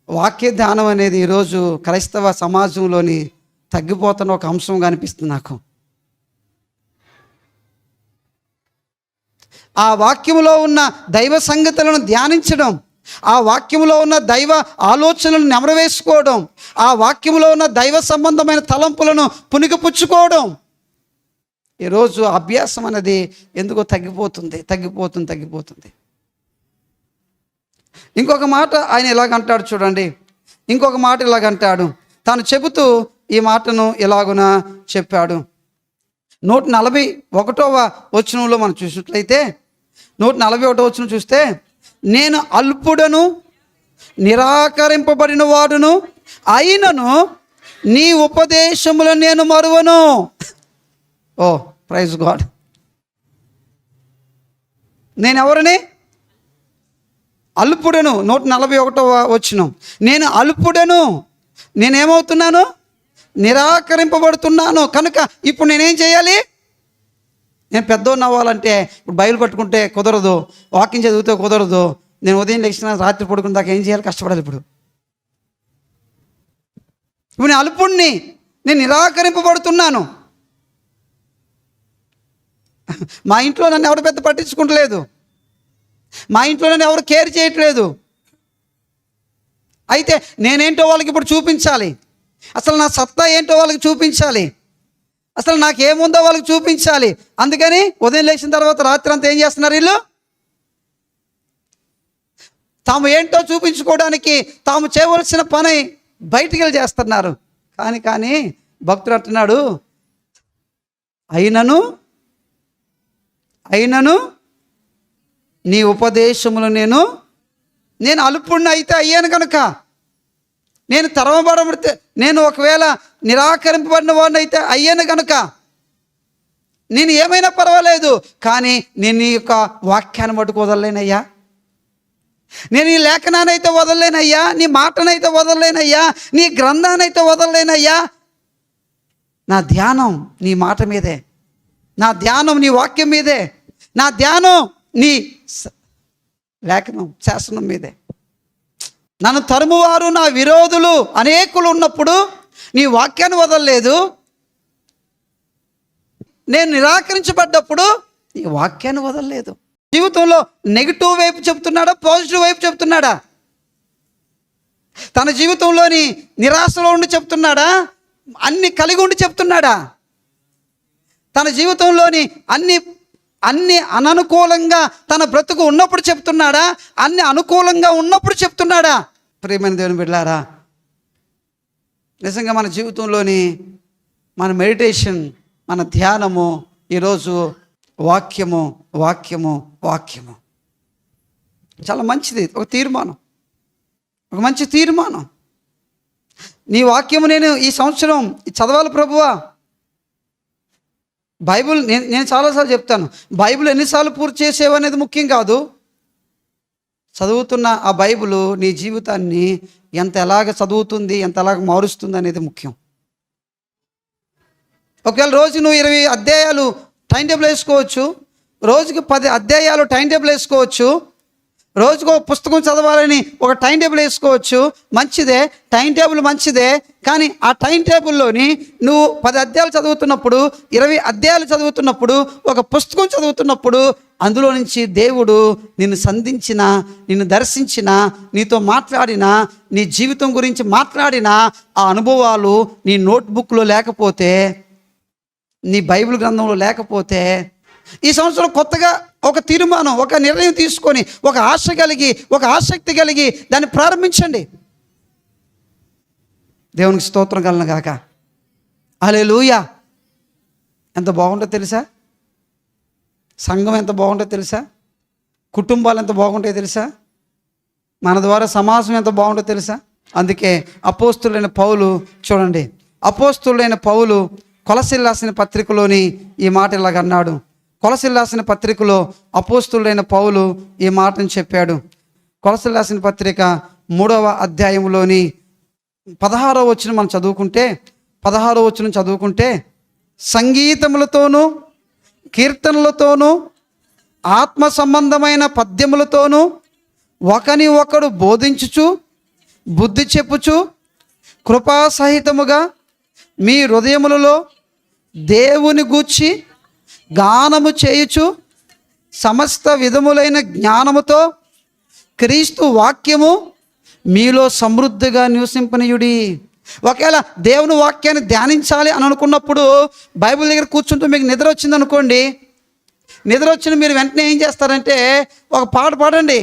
వాక్య ధ్యానం అనేది ఈరోజు క్రైస్తవ సమాజంలోని తగ్గిపోతున్న ఒక అంశంగా అనిపిస్తుంది నాకు. ఆ వాక్యములో ఉన్న దైవ సంగతులను ధ్యానించడం, ఆ వాక్యములో ఉన్న దైవ ఆలోచనలను నెమరవేసుకోవడం, ఆ వాక్యములో ఉన్న దైవ సంబంధమైన తలంపులను పుణికిపుచ్చుకోవడం. ఈరోజు అభ్యాసం అనేది ఎందుకో తగ్గిపోతుంది. ఇంకొక మాట ఆయన ఇలాగంటాడు చూడండి. ఇంకొక మాట ఇలాగంటాడు. తాను చెబుతూ ఈ మాటను ఇలాగున చెప్పాడు. 141వ వచనంలో మనం చూసినట్లయితే 141వ వచనం చూస్తే, నేను అల్పుడను నిరాకరింపబడిన వాడును అయినను నీ ఉపదేశములను నేను మరువను. ఓ ప్రైజ్ గాడ్. నేను ఎవరిని? అల్పుడను. 141వ వచనం, నేను అల్పుడను, నేనేమవుతున్నాను? నిరాకరింపబడుతున్నాను. కనుక ఇప్పుడు నేనేం చేయాలి? నేను పెద్దోడిని అవ్వాలంటే ఇప్పుడు బైబిల్ పట్టుకుంటే కుదరదు, వాకింగ్ చదివితే కుదరదు. నేను ఉదయం లేచిన రాత్రి పడుకున్న దాకా ఏం చేయాలి? కష్టపడాలి. ఇప్పుడు నేను అల్పుడిని, నేను నిరాకరింపబడుతున్నాను. మా ఇంట్లో నన్ను ఎవరు పెద్ద పట్టించుకుంటలేదు, మా ఇంట్లో నన్ను ఎవరు కేర్ చేయట్లేదు. అయితే నేనేంటో వాళ్ళకి ఇప్పుడు చూపించాలి. అసలు నా సత్తా ఏంటో వాళ్ళకి చూపించాలి. అసలు నాకేముందో వాళ్ళకి చూపించాలి. అందుకని ఉదయం లేచిన తర్వాత రాత్రి అంతా ఏం చేస్తున్నారు? వీళ్ళు తాము ఏంటో చూపించుకోవడానికి తాము చేయవలసిన పని బయటికి వెళ్ళి చేస్తున్నారు. కానీ భక్తుడు అంటున్నాడు, అయినను నీ ఉపదేశములు నేను అల్పుడిని అయితే అయ్యాను కనుక, నేను తరమబడబడితే, నేను ఒకవేళ నిరాకరింపబడిన వాడిని అయితే అయ్యాను కనుక నేను ఏమైనా పర్వాలేదు, కానీ నేను నీ యొక్క వాక్యాన్ని మటుకు వదలలేనయ్యా, నేను ఈ లేఖనానైతే వదలలేనయ్యా, నీ మాటనైతే వదలలేనయ్యా, నీ గ్రంథానైతే వదలలేనయ్యా. నా ధ్యానం నీ మాట మీదే, నా ధ్యానం నీ వాక్యం మీదే, నా ధ్యానం నీ లేఖనం శాసనం మీదే. నన్ను తరుమువారు నా విరోధులు అనేకులు ఉన్నప్పుడు నీ వాక్యాన్ని వదలలేదు. నేను నిరాకరించబడ్డప్పుడు నీ వాక్యాన్ని వదలలేదు. జీవితంలో నెగిటివ్ వైపు చెప్తున్నాడా, పాజిటివ్ వైపు చెప్తున్నాడా? తన జీవితంలోని నిరాశలో ఉండి చెప్తున్నాడా, అన్ని కలిగి ఉండి చెప్తున్నాడా? తన జీవితంలోని అన్ని అననుకూలంగా తన బ్రతుకు ఉన్నప్పుడు చెప్తున్నాడా, అన్ని అనుకూలంగా ఉన్నప్పుడు చెప్తున్నాడా? ప్రియమైన దేవుని బిడ్డలారా, నిజంగా మన జీవితంలోని మన మెడిటేషన్, మన ధ్యానము ఈరోజు వాక్యము చాలా మంచిది. ఒక మంచి తీర్మానం. నీ వాక్యము నేను ఈ సంవత్సరం చదవాలి ప్రభువా. బైబిల్ నేను చాలాసార్లు చెప్తాను, బైబిల్ ఎన్నిసార్లు పూర్తి చేసేవనేది ముఖ్యం కాదు. చదువుతున్న ఆ బైబిల్ నీ జీవితాన్ని ఎలాగ చదువుతుంది, ఎలాగ మారుస్తుంది అనేది ముఖ్యం. ఒకవేళ రోజు నువ్వు 20 అధ్యాయాలు టైం టేబుల్ వేసుకోవచ్చు, రోజుకి 10 అధ్యాయాలు టైం టేబుల్ వేసుకోవచ్చు, రోజుకు ఒక పుస్తకం చదవాలని ఒక టైం టేబుల్ వేసుకోవచ్చు. మంచిదే, టైం టేబుల్ మంచిదే. కానీ ఆ టైం టేబుల్లోని నువ్వు 10 అధ్యాయాలు చదువుతున్నప్పుడు, 20 అధ్యాయాలు చదువుతున్నప్పుడు, ఒక పుస్తకం చదువుతున్నప్పుడు అందులో నుంచి దేవుడు నిన్ను సంధించిన, నిన్ను దర్శించిన, నీతో మాట్లాడిన, నీ జీవితం గురించి మాట్లాడిన ఆ అనుభవాలు నీ నోట్బుక్లో లేకపోతే, నీ బైబిల్ గ్రంథంలో లేకపోతే, ఈ సంవత్సరం కొత్తగా ఒక తీర్మానం, ఒక నిర్ణయం తీసుకొని, ఒక ఆశ కలిగి, ఒక ఆసక్తి కలిగి దాన్ని ప్రారంభించండి. దేవునికి స్తోత్రం కలుగును గాక. హల్లెలూయా. ఎంత బాగుంటుందో తెలుసా? సంఘం ఎంత బాగుంటుందో తెలుసా? కుటుంబాలు ఎంత బాగుంటాయో తెలుసా? మన ద్వారా సమాజం ఎంత బాగుంటుందో తెలుసా? అందుకే అపోస్తులైన పౌలు చూడండి, అపోస్తులైన పౌలు కొలస్సీయులకు రాసిన పత్రికలోని ఈ మాట ఇలాగ అన్నాడు. కొలస్సీయులకు రాసిన పత్రికలో అపోస్తులైన పౌలు ఈ మాటను చెప్పాడు. కొలస్సీయులకు రాసిన పత్రిక 3వ అధ్యాయంలోని 16వ వచనం మనం చదువుకుంటే, 16వ వచనం చదువుకుంటే, సంగీతములతోనూ కీర్తనలతోనూ ఆత్మ సంబంధమైన పద్యములతోనూ ఒకని ఒకడు బోధించుచు బుద్ధి చెప్పుచు కృపాసహితముగా మీ హృదయములలో దేవుని గూర్చి గానము చేయుచు సమస్త విధములైన జ్ఞానముతో క్రీస్తు వాక్యము మీలో సమృద్ధిగా నివసింపనీయుడి. ఒకవేళ దేవుని వాక్యాన్ని ధ్యానించాలి అని అనుకున్నప్పుడు బైబిల్ దగ్గర కూర్చుంటూ మీకు నిద్ర వచ్చింది అనుకోండి, నిద్ర వచ్చిన మీరు వెంటనే ఏం చేస్తారంటే ఒక పాట పాడండి,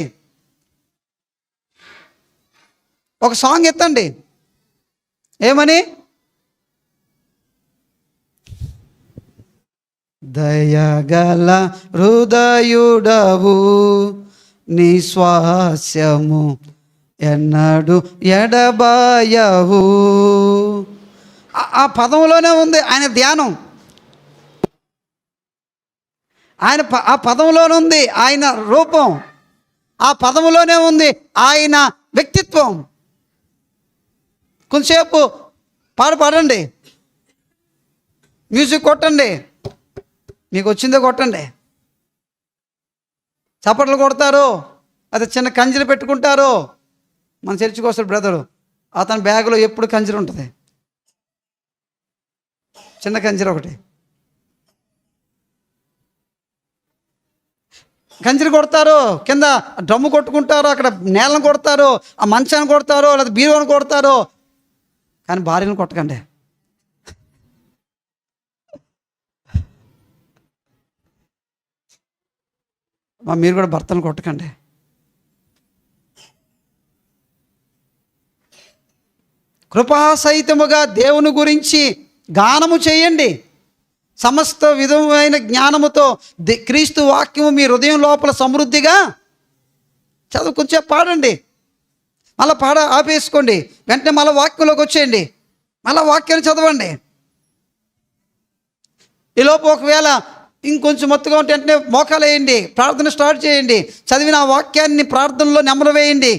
ఒక సాంగ్ ఎత్తండి. ఏమని? దయగల హృదయుడవు నిస్వాస్యము ఎన్నడు ఎడబాయవు. ఆ పదంలోనే ఉంది ఆయన ధ్యానం, ఆ పదంలోనే ఉంది ఆయన రూపం, ఆ పదంలోనే ఉంది ఆయన వ్యక్తిత్వం. కొంచెంసేపు పాడండి, మ్యూజిక్ కొట్టండి, మీకు వచ్చిందే కొట్టండి. చప్పట్లు కొడతారు, అది చిన్న కంజీలు పెట్టుకుంటారు. మన చర్చికి వస్తాడు బ్రదరు, అతని బ్యాగులో ఎప్పుడు కంజీలు ఉంటుంది, చిన్న కంజీలు ఒకటి. కంజీలు కొడతారు, కింద డ్రమ్ము కొట్టుకుంటారు, అక్కడ నేలను కొడతారు, ఆ మంచాన్ని కొడతారు, లేదా బీరువాని కొడతారు. కానీ భార్యను కొట్టకండి. మీరు కూడా భర్తను కొట్టకండి. కృపాసహితముగా దేవుని గురించి గానము చేయండి. సమస్త విధమైన జ్ఞానముతో క్రీస్తు వాక్యము మీ హృదయం లోపల సమృద్ధిగా కొంచెం పాడండి. మళ్ళీ ఆపేసుకోండి, వెంటనే మళ్ళీ వాక్యంలోకి వచ్చేయండి, మళ్ళీ వాక్యాన్ని చదవండి. ఈలోపు ఒకవేళ ఇంకొంచెం మొత్తుగా ఉంటే వెంటనే మోకాలు వేయండి, ప్రార్థన స్టార్ట్ చేయండి, చదివిన ఆ వాక్యాన్ని ప్రార్థనలో నెమరు వేయండి.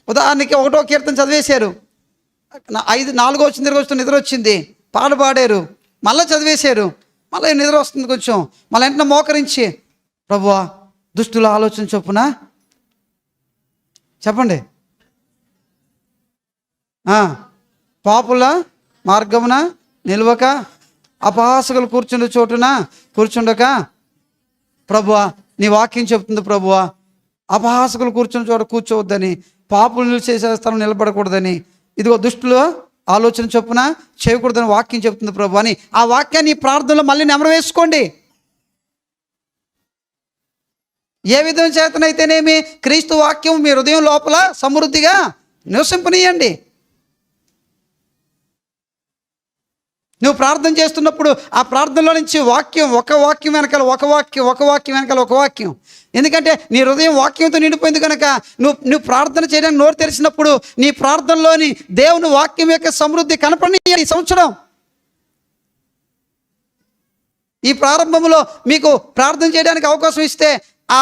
ఉదాహరణకి 1వ కీర్తన చదివేశారు, 4వ వచ్చింది, నిద్ర వచ్చింది, పాడారు, మళ్ళీ చదివేశారు, మళ్ళీ నిద్ర వస్తుంది కొంచెం, మళ్ళీ వెంటనే మోకరించి ప్రభువా దుష్టుల ఆలోచన చొప్పున చెప్పండి, పాపుల మార్గమున నిలవక అపహాసకులు కూర్చుండే చోటున కూర్చుండక, ప్రభువా నీ వాక్యం చెప్తుంది ప్రభువా అపహాసకులు కూర్చున్న చోట కూర్చోవద్దని, పాపులు నిలిచేసే స్థలం నిలబడకూడదని, ఇదిగో దుష్టులు ఆలోచన చొప్పున చేయకూడదని వాక్యం చెప్తుంది ప్రభు అని ఆ వాక్యాన్ని ప్రార్థనలో మళ్ళీ నెమరు వేసుకోండి. ఏ విధం చేతనైతేనేమి క్రీస్తు వాక్యం మీ హృదయం లోపల సమృద్ధిగా నివసింపనీయండి. నువ్వు ప్రార్థన చేస్తున్నప్పుడు ఆ ప్రార్థనలో నుంచి వాక్యం, ఒక వాక్యం వెనకాల ఒక వాక్యం. ఎందుకంటే నీ హృదయం వాక్యంతో నిండిపోయింది కనుక నువ్వు ప్రార్థన చేయడానికి నోరు తెరిచినప్పుడు నీ ప్రార్థనలోని దేవుని వాక్యం యొక్క సమృద్ధి కనపడనీయాలి. ఈ సంవత్సరం ఈ ప్రారంభంలో మీకు ప్రార్థన చేయడానికి అవకాశం ఇస్తే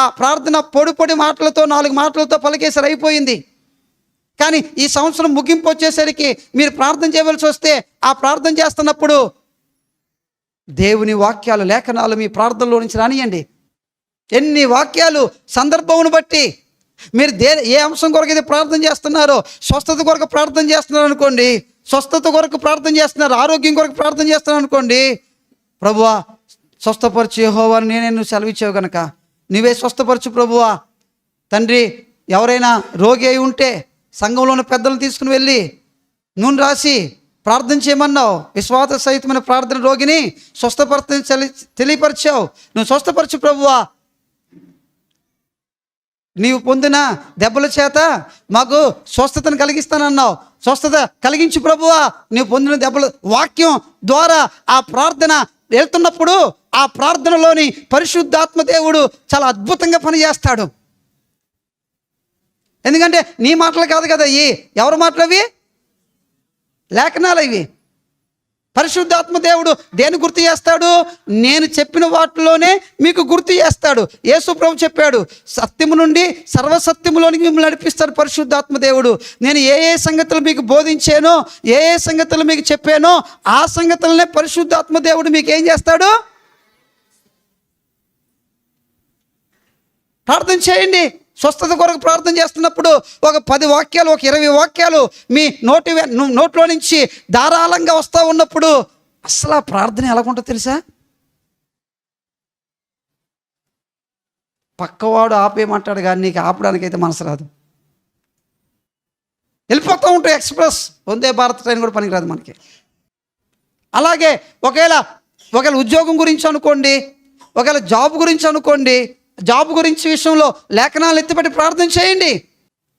ఆ ప్రార్థన పొడి మాటలతో 4 మాటలతో పలికేసరి అయిపోయింది. కానీ ఈ సంవత్సరం ముగింపు వచ్చేసరికి మీరు ప్రార్థన చేయవలసి వస్తే ఆ ప్రార్థన చేస్తున్నప్పుడు దేవుని వాక్యాలు, లేఖనాలు మీ ప్రార్థనలో నుంచి రానియండి. ఎన్ని వాక్యాలు సందర్భమును బట్టి మీరు ఏ అంశం కొరకు అయితే ప్రార్థన చేస్తున్నారో, స్వస్థత కొరకు ప్రార్థన చేస్తున్నారు అనుకోండి, స్వస్థత కొరకు ప్రార్థన చేస్తున్నారు, ఆరోగ్యం కొరకు ప్రార్థన చేస్తున్నారు అనుకోండి, ప్రభువా స్వస్థపరచు యెహోవా నేనే నువ్వు సెలవిచ్చావు కనుక నువ్వే స్వస్థపరచు ప్రభువా. తండ్రి ఎవరైనా రోగి అయి ఉంటే సంఘంలో ఉన్న పెద్దలను తీసుకుని వెళ్ళి నూనె రాసి ప్రార్థన చేయమన్నావు, విశ్వాస సహితమైన ప్రార్థన రోగిని తెలియపరిచావు, నువ్వు స్వస్థపరచు ప్రభువా. నీవు పొందిన దెబ్బల చేత మాకు స్వస్థతను కలిగిస్తానన్నావు, స్వస్థత కలిగించు ప్రభువా. నీవు పొందిన దెబ్బల వాక్యం ద్వారా ఆ ప్రార్థన వెళ్తున్నప్పుడు ఆ ప్రార్థనలోని పరిశుద్ధాత్మ దేవుడు చాలా అద్భుతంగా పనిచేస్తాడు. ఎందుకంటే నీ మాటలు కాదు కదా, ఎవరి మాటలు అవి? లేఖనాలు ఇవి. పరిశుద్ధాత్మ దేవుడు దేని గుర్తు చేస్తాడు? నేను చెప్పిన వాటిలోనే మీకు గుర్తు చేస్తాడు. యేసు ప్రభు చెప్పాడు, సత్యము నుండి సర్వసత్యములోనికి మిమ్మల్ని నడిపిస్తాడు పరిశుద్ధాత్మ దేవుడు. నేను ఏ సంగతులు మీకు బోధించానో, ఏ సంగతులు మీకు చెప్పానో ఆ సంగతులనే పరిశుద్ధాత్మ దేవుడు మీకు ఏం చేస్తాడు? ప్రార్థన చేయండి. స్వస్థత కొరకు ప్రార్థన చేస్తున్నప్పుడు ఒక 10 వాక్యాలు, ఒక 20 వాక్యాలు మీ నోట్లో నుంచి ధారాళంగా వస్తూ ఉన్నప్పుడు అసలు ఆ ప్రార్థన ఎలాగుంటుందో తెలుసా? పక్కవాడు ఆపేయమంటాడు కానీ నీకు ఆపడానికైతే మనసు రాదు. వెళ్ళిపోతూ ఉంటాయి ఎక్స్ప్రెస్. వందే భారత్ ట్రైన్ కూడా పనికిరాదు మనకి. అలాగే ఒకవేళ ఉద్యోగం గురించి అనుకోండి, ఒకవేళ జాబ్ గురించి అనుకోండి, జాబ్ గురించి విషయంలో లేఖనాలు ఎత్తిపెట్టి ప్రార్థన చేయండి.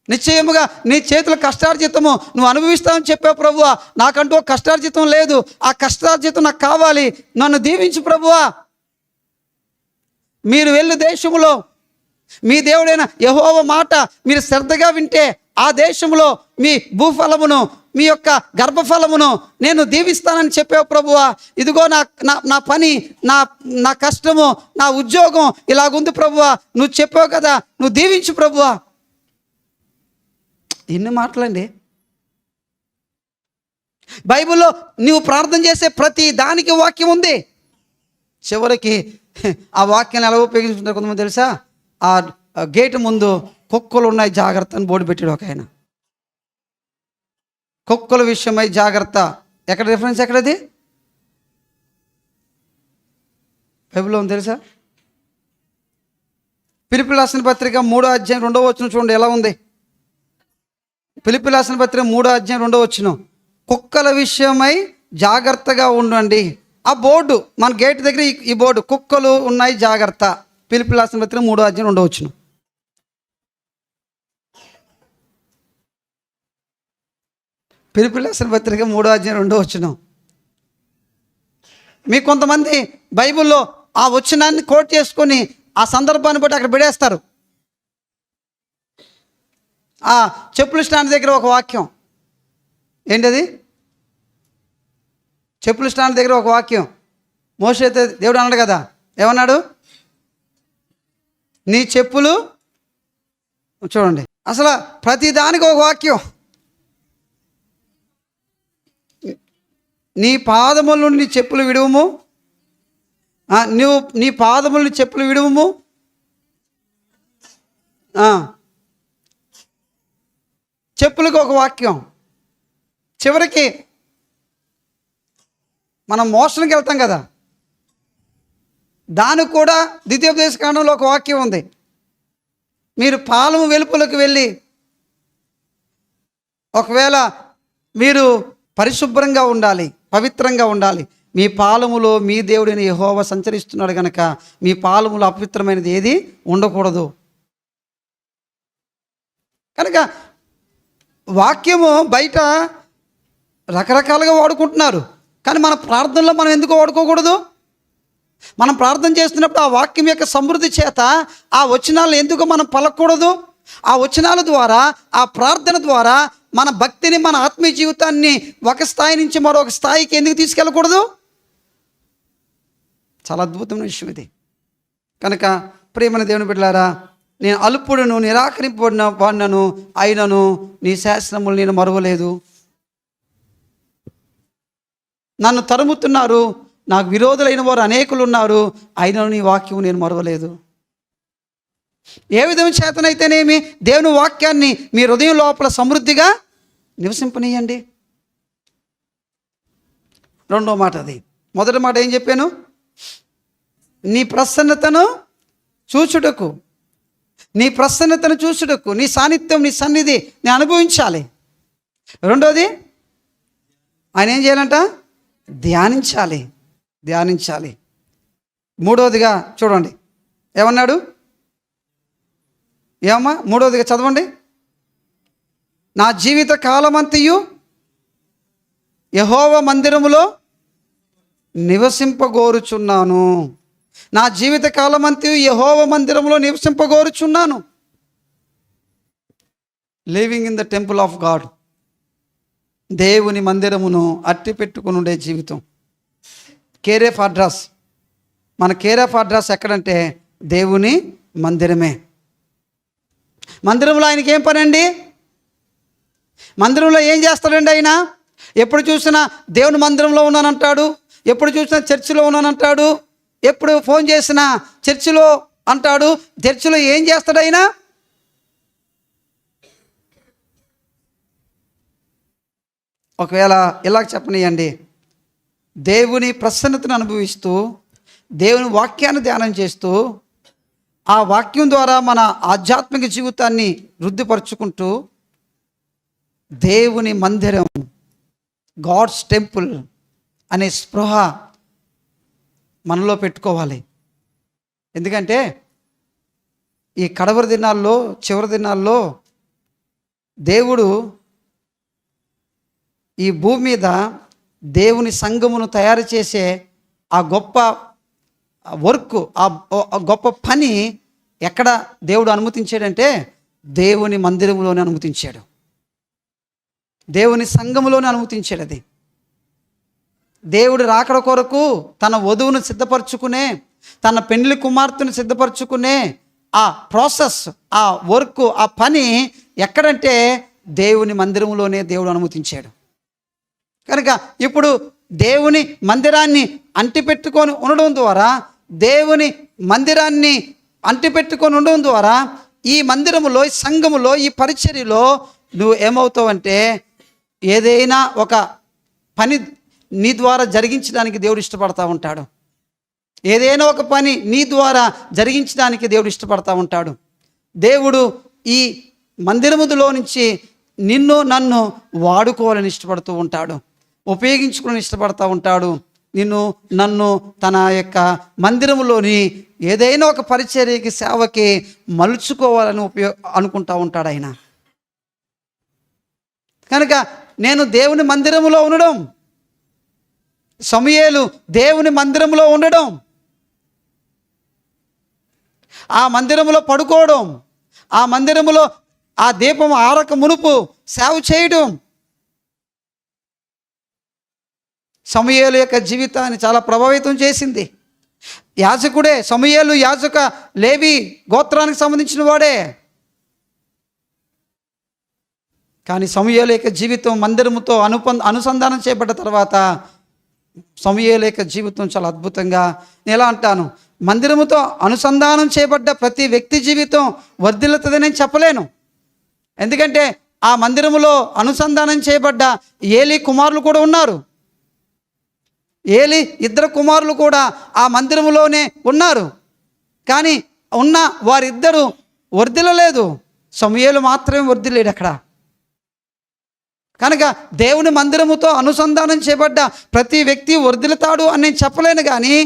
నిశ్చయముగా నీ చేతుల కష్టార్జితము నువ్వు అనుభవిస్తావని చెప్పావు ప్రభువా. నాకంటూ ఒక కష్టార్జితం లేదు, ఆ కష్టార్జితం నాకు కావాలి, నన్ను దీవించు ప్రభువా. మీరు వెళ్ళు దేశములో మీ దేవుడైన యెహోవా మాట మీరు శ్రద్ధగా వింటే ఆ దేశంలో మీ భూఫలమును మీ యొక్క గర్భఫలమును నేను దీవిస్తానని చెప్పావు ప్రభువా. ఇదిగో నా పని, నా కష్టము, నా ఉద్యోగం ఇలాగుంది ప్రభువా, నువ్వు చెప్పావు కదా, నువ్వు దీవించు ప్రభువా. ఎన్ని మాటలండి. బైబిల్లో నువ్వు ప్రార్థన చేసే ప్రతి దానికి వాక్యం ఉంది. చివరికి ఆ వాక్యాన్ని ఎలా ఉపయోగించుకుంటారు కొంతమంది తెలుసా? ఆ గేటు ముందు కుక్కలు ఉన్నాయి జాగ్రత్త అని బోర్డు పెట్టాడు ఒక ఆయన. కుక్కల విషయమై జాగ్రత్త. ఎక్కడ రిఫరెన్స్ ఎక్కడది బైబిల్లో ఉంది తెలుసా? ఫిలిప్పీయులకు రాసిన పత్రిక 3వ అధ్యాయం 2వ వచనం చూడండి ఎలా ఉంది. ఫిలిప్పీయులకు రాసిన పత్రిక 3వ అధ్యాయం 2వ వచనం, కుక్కల విషయమై జాగ్రత్తగా ఉండండి. ఆ బోర్డు మన గేట్ దగ్గర ఈ బోర్డు, కుక్కలు ఉన్నాయి జాగ్రత్త. ఫిలిప్పీయులకు రాసిన పత్రిక 3వ అధ్యాయం 2వ వచనం. ఫిలిప్పీయులకు రాసిన పత్రిక 3వ అధ్యాయం 2వ వచనం. మీకు కొంతమంది బైబిల్లో ఆ వచనాన్ని కోట్ చేసుకొని ఆ సందర్భాన్ని బట్టి అక్కడ పెడేస్తారు. ఆ చెప్పుల స్టాండ్ దగ్గర ఒక వాక్యం, ఏంటది? చెప్పుల స్టాండ్ దగ్గర ఒక వాక్యం. మోషే అయితే దేవుడు అన్నాడు కదా, ఏమన్నాడు? నీ చెప్పులు చూడండి. అసలు ప్రతి దానికి ఒక వాక్యం. నీ పాదముల నుండి నీ చెప్పులు విడువము, నువ్వు నీ పాదముల నుండి చెప్పులు విడువము. చెప్పులకు ఒక వాక్యం. చివరికి మనం మోషన్కి వెళ్తాం కదా, దానికి కూడా ద్వితీయోపదేశ కాండంలో ఒక వాక్యం ఉంది. మీరు పాలము వెలుపులకు వెళ్ళి ఒకవేళ మీరు పరిశుభ్రంగా ఉండాలి, పవిత్రంగా ఉండాలి. మీ పాలములో మీ దేవుడైన యెహోవా సంచరిస్తున్నాడు కనుక మీ పాలములో అపవిత్రమైనది ఏది ఉండకూడదు. కనుక వాక్యము బయట రకరకాలుగా వాడుకుంటున్నారు, కానీ మన ప్రార్థనలో మనం ఎందుకు వాడుకోకూడదు? మనం ప్రార్థన చేస్తున్నప్పుడు ఆ వాక్యం యొక్క సమృద్ధి చేత ఆ వచనాలు ఎందుకు మనం పలకూడదు? ఆ వచనాల ద్వారా, ఆ ప్రార్థన ద్వారా మన భక్తిని, మన ఆత్మీయ జీవితాన్ని ఒక స్థాయి నుంచి మరొక స్థాయికి ఎందుకు తీసుకెళ్ళకూడదు? చాలా అద్భుతమైన విషయం ఇది. కనుక ప్రియమైన దేవుని బిడ్డలారా, నేను అల్పుడును, నిరాకరింపబడిన వాడినను అయినను నీ శాసనములు నేను మరువలేదు. నన్ను తరుముతున్నారు, నాకు విరోధులైన వారు అనేకులు ఉన్నారు, అయినను నీ వాక్యం నేను మరువలేదు. ఏ విధమైన చేతనైతేనేమి దేవుని వాక్యాన్ని మీ హృదయం లోపల సమృద్ధిగా నివసింపనీయండి. రెండో మాట అది. మొదటి మాట ఏం చెప్పాను? నీ ప్రసన్నతను చూచుటకు, నీ ప్రసన్నతను చూచుటకు, నీ సాన్నిధ్యం, నీ సన్నిధి నేను అనుభవించాలి. రెండోది ఆయన ఏం చేయాలంట? ధ్యానించాలి. మూడవదిగా చూడండి ఏమన్నాడు? ఏమమ్మా? మూడవదిగా చదవండి. నా జీవిత కాలమంతయు యెహోవా మందిరములో నివసింపగోరుచున్నాను. నా జీవిత కాలమంతయు యెహోవా మందిరములో నివసింపగోరుచున్నాను. Living in the temple of God. దేవుని మందిరమును అట్టి పెట్టుకుని ఉండే జీవితం. Care of address. మన కేర్ ఆఫ్ అడ్రస్ ఎక్కడంటే దేవుని మందిరమే. మందిరంలో ఆయనకి ఏం పని అండి? మందిరంలో ఏం చేస్తాడండి ఆయన? ఎప్పుడు చూసినా దేవుని మందిరంలో ఉన్నానంటాడు, ఎప్పుడు చూసినా చర్చిలో ఉన్నానంటాడు, ఎప్పుడు ఫోన్ చేసినా చర్చిలో అంటాడు. చర్చిలో ఏం చేస్తాడు ఆయన? ఒకవేళ ఇలా చెప్పనియండి, దేవుని ప్రసన్నతను అనుభవిస్తూ, దేవుని వాక్యాన్ని ధ్యానం చేస్తూ, ఆ వాక్యం ద్వారా మన ఆధ్యాత్మిక జీవితాన్ని వృద్ధిపరుచుకుంటూ దేవుని మందిరం, గాడ్స్ టెంపుల్ అనే స్పృహ మనలో పెట్టుకోవాలి. ఎందుకంటే ఈ కడవరి దినాల్లో, చివరి దినాల్లో దేవుడు ఈ భూమి మీద దేవుని సంఘమును తయారు చేసే ఆ గొప్ప వర్క్, ఆ గొప్ప పని ఎక్కడ దేవుడు అనుమతించాడంటే దేవుని మందిరంలోనే అనుమతించాడు, దేవుని సంఘములోనే అనుమతించాడు. అది దేవుడు రాకడ కొరకు తన వధువును సిద్ధపరచుకునే, తన పెండ్లి కుమార్తెను సిద్ధపరచుకునే ఆ ప్రాసెస్, ఆ వర్క్, ఆ పని ఎక్కడంటే దేవుని మందిరంలోనే దేవుడు అనుమతించాడు. కనుక ఇప్పుడు దేవుని మందిరాన్ని అంటిపెట్టుకొని ఉండడం ద్వారా, దేవుని మందిరాన్ని అంటిపెట్టుకొని ఉండడం ద్వారా ఈ మందిరములో, ఈ సంఘములో, ఈ పరిచర్యలో నువ్వు ఏమవుతావంటే ఏదైనా ఒక పని నీ ద్వారా జరిగించడానికి దేవుడు ఇష్టపడతా ఉంటాడు. ఏదైనా ఒక పని నీ ద్వారా జరిగించడానికి దేవుడు ఇష్టపడతా ఉంటాడు. దేవుడు ఈ మందిరములో నుంచి నిన్ను నన్ను వాడుకోవాలని ఇష్టపడుతూ ఉంటాడు, ఉపయోగించుకోవాలని ఇష్టపడతా ఉంటాడు. నిన్ను నన్ను తన యొక్క మందిరములోని ఏదైనా ఒక పరిచర్యకి, సేవకి మలుచుకోవాలని అనుకుంటా ఉంటాడు ఆయన. కనుక నేను దేవుని మందిరములో ఉండడం, సమూయేలు దేవుని మందిరములో ఉండడం, ఆ మందిరములో పడుకోవడం, ఆ మందిరములో ఆ దీపం ఆరక మునుపు సేవ చేయడం సమూయేలు యొక్క జీవితాన్ని చాలా ప్రభావితం చేసింది. యాజకుడే సమూయేలు, యాజక లేవి గోత్రానికి సంబంధించిన వాడే. కానీ సమూయేలు యొక్క జీవితం మందిరముతో అనుసంధానం చేయబడ్డ తర్వాత సమూయేలు యొక్క జీవితం చాలా అద్భుతంగా, నేను ఎలా అంటాను, మందిరముతో అనుసంధానం చేయబడ్డ ప్రతి వ్యక్తి జీవితం వర్ధిల్లుతుందని నేను చెప్పలేను. ఎందుకంటే ఆ మందిరములో అనుసంధానం చేయబడ్డ ఏలీ కుమారులు కూడా ఉన్నారు. ఏలీ ఇద్దరు కుమారులు కూడా ఆ మందిరములోనే ఉన్నారు. కానీ ఉన్న వారిద్దరూ వర్ధిల్లలేదు, సమూయేలు మాత్రమే వర్ధిల్లేడు అక్కడ. కనుక దేవుని మందిరముతో అనుసంధానం చేయబడ్డ ప్రతి వ్యక్తి వర్ధిల్లుతాడు అని నేను చెప్పలేను. కానీ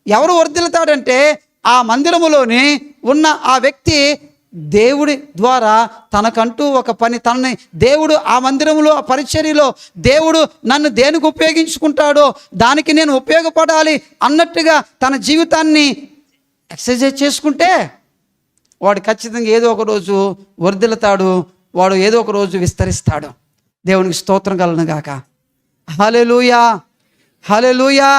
ఎవరు వర్ధిల్లుతాడంటే ఆ మందిరములోని ఉన్న ఆ వ్యక్తి దేవుడి ద్వారా తనకంటూ ఒక పని, తనని దేవుడు ఆ మందిరములో, ఆ పరిచర్యలో దేవుడు నన్ను దేనికి ఉపయోగించుకుంటాడో దానికి నేను ఉపయోగపడాలి అన్నట్టుగా తన జీవితాన్ని ఎక్సర్సైజ్ చేసుకుంటే వాడు ఖచ్చితంగా ఏదో ఒక రోజు వర్ధిల్లుతాడు, వాడు ఏదో ఒక రోజు విస్తరిస్తాడు. దేవునికి స్తోత్రం కలుగును గాక. హల్లెలూయా, హల్లెలూయా.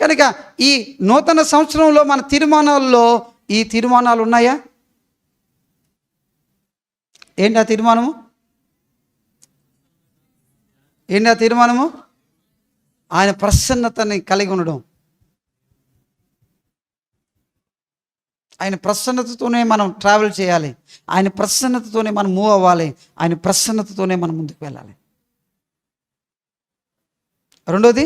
కనుక ఈ నూతన సంవత్సరంలో మన తీర్మానాల్లో ఈ తీర్మానాలు ఉన్నాయా? ఏంటి ఆ తీర్మానము? ఏంటి ఆ తీర్మానము? ఆయన ప్రసన్నతని కలిగి ఉండడం. ఆయన ప్రసన్నతతోనే మనం ట్రావెల్ చేయాలి, ఆయన ప్రసన్నతతోనే మనం మూవ్ అవ్వాలి, ఆయన ప్రసన్నతతోనే మనం ముందుకు వెళ్ళాలి. రెండోది,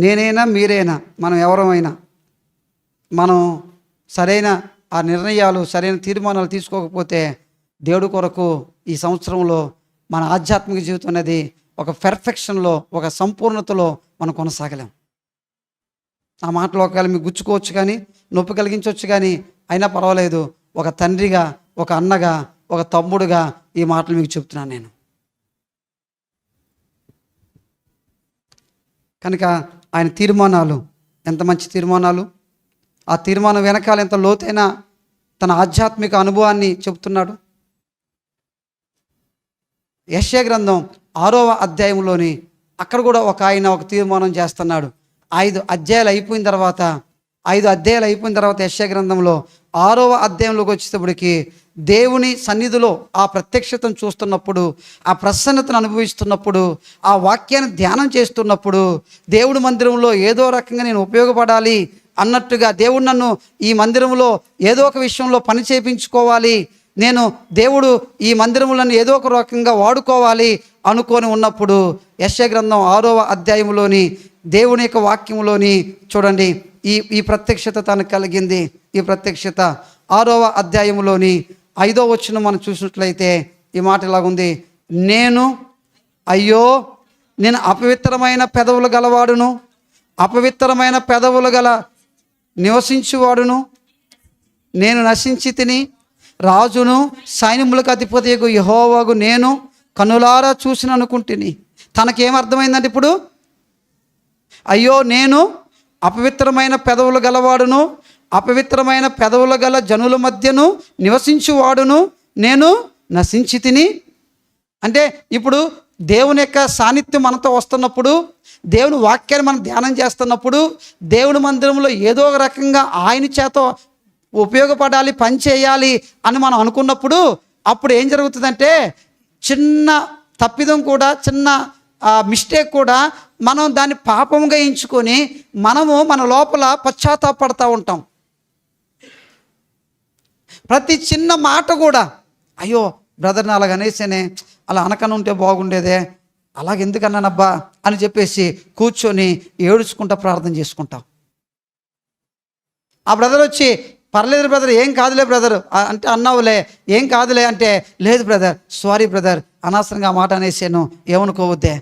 నేనైనా మీరైనా మనం ఎవరమైనా మనం సరైన ఆ నిర్ణయాలు, సరైన తీర్మానాలు తీసుకోకపోతే దేవుడి కొరకు ఈ సంవత్సరంలో మన ఆధ్యాత్మిక జీవితం అనేది ఒక పెర్ఫెక్షన్లో, ఒక సంపూర్ణతలో మనం కొనసాగలేం. ఆ మాటలు ఒకవేళ మీకు గుచ్చుకోవచ్చు, కానీ నొప్పి కలిగించవచ్చు, కానీ అయినా పర్వాలేదు. ఒక తండ్రిగా, ఒక అన్నగా, ఒక తమ్ముడుగా ఈ మాటలు మీకు చెప్తున్నాను నేను. కనుక ఆయన తీర్మానాలు ఎంత మంచి తీర్మానాలు, ఆ తీర్మానం వెనకాల ఎంత లోతైన తన ఆధ్యాత్మిక అనుభవాన్ని చెబుతున్నాడు. యెషయా గ్రంథం 6వ అధ్యాయంలోని అక్కడ కూడా ఒక తీర్మానం చేస్తున్నాడు. 5 అధ్యాయాలు అయిపోయిన తర్వాత యెషయా గ్రంథంలో 6వ అధ్యాయంలోకి వచ్చేటప్పటికి దేవుని సన్నిధిలో ఆ ప్రత్యక్షతను చూస్తున్నప్పుడు, ఆ ప్రసన్నతను అనుభవిస్తున్నప్పుడు, ఆ వాక్యాన్ని ధ్యానం చేస్తున్నప్పుడు, దేవుడి మందిరంలో ఏదో రకంగా నేను ఉపయోగపడాలి అన్నట్టుగా, దేవుడు నన్ను ఈ మందిరంలో ఏదో ఒక విషయంలో పని చేయించుకోవాలి, నేను దేవుడు ఈ మందిరములను ఏదో ఒక రకంగా వాడుకోవాలి అనుకొని ఉన్నప్పుడు యెషయా గ్రంథం 6వ అధ్యాయంలోని దేవుని యొక్క వాక్యంలోని చూడండి, ఈ ప్రత్యక్షత తనకు కలిగింది. ఈ ప్రత్యక్షత 6వ అధ్యాయంలోని 5వ వచనం మనం చూసినట్లయితే ఈ మాట ఇలాగుంది, అయ్యో నేను అపవిత్రమైన పెదవులు గలవాడును, అపవిత్రమైన పెదవులు గల నివసించువాడును, నేను నశించి తిని రాజును సైన్యములకు అధిపతియగు యెహోవాకు నేను కన్నులారా చూసిన అనుకుంటుని. తనకేమర్థమైందంటే ఇప్పుడు, అయ్యో నేను అపవిత్రమైన పెదవులు గలవాడును, అపవిత్రమైన పెదవులు గల జనుల మధ్యను నివసించువాడును, నేను నశించి తిని. అంటే ఇప్పుడు దేవుని యొక్క సాన్నిధ్యం మనతో వస్తున్నప్పుడు, దేవుని వాక్యాన్ని మనం ధ్యానం చేస్తున్నప్పుడు, దేవుని మందిరంలో ఏదో ఒక రకంగా ఆయన చేత ఉపయోగపడాలి, పని చేయాలి అని మనం అనుకున్నప్పుడు అప్పుడు ఏం జరుగుతుందంటే, చిన్న తప్పిదం కూడా, చిన్న మిస్టేక్ కూడా మనం దాన్ని పాపంగా ఎంచుకొని మనము మన లోపల పశ్చాత్తాపడుతూ ఉంటాం. ప్రతి చిన్న మాట కూడా, అయ్యో బ్రదర్ని అలాగ అనేసేనే, అలా అనకని ఉంటే బాగుండేదే, అలాగెందుకన్నానబ్బా అని చెప్పేసి కూర్చొని ఏడుచుకుంటా ప్రార్థన చేసుకుంటాం. ఆ బ్రదర్ వచ్చి, పర్లేదు బ్రదర్, ఏం కాదులే బ్రదర్ అంటే అన్నావులే, ఏం కాదులే అంటే, లేదు బ్రదర్, సారీ బ్రదర్, అనవసరంగా ఆ మాట అనేసాను, ఏమనుకోవద్దే.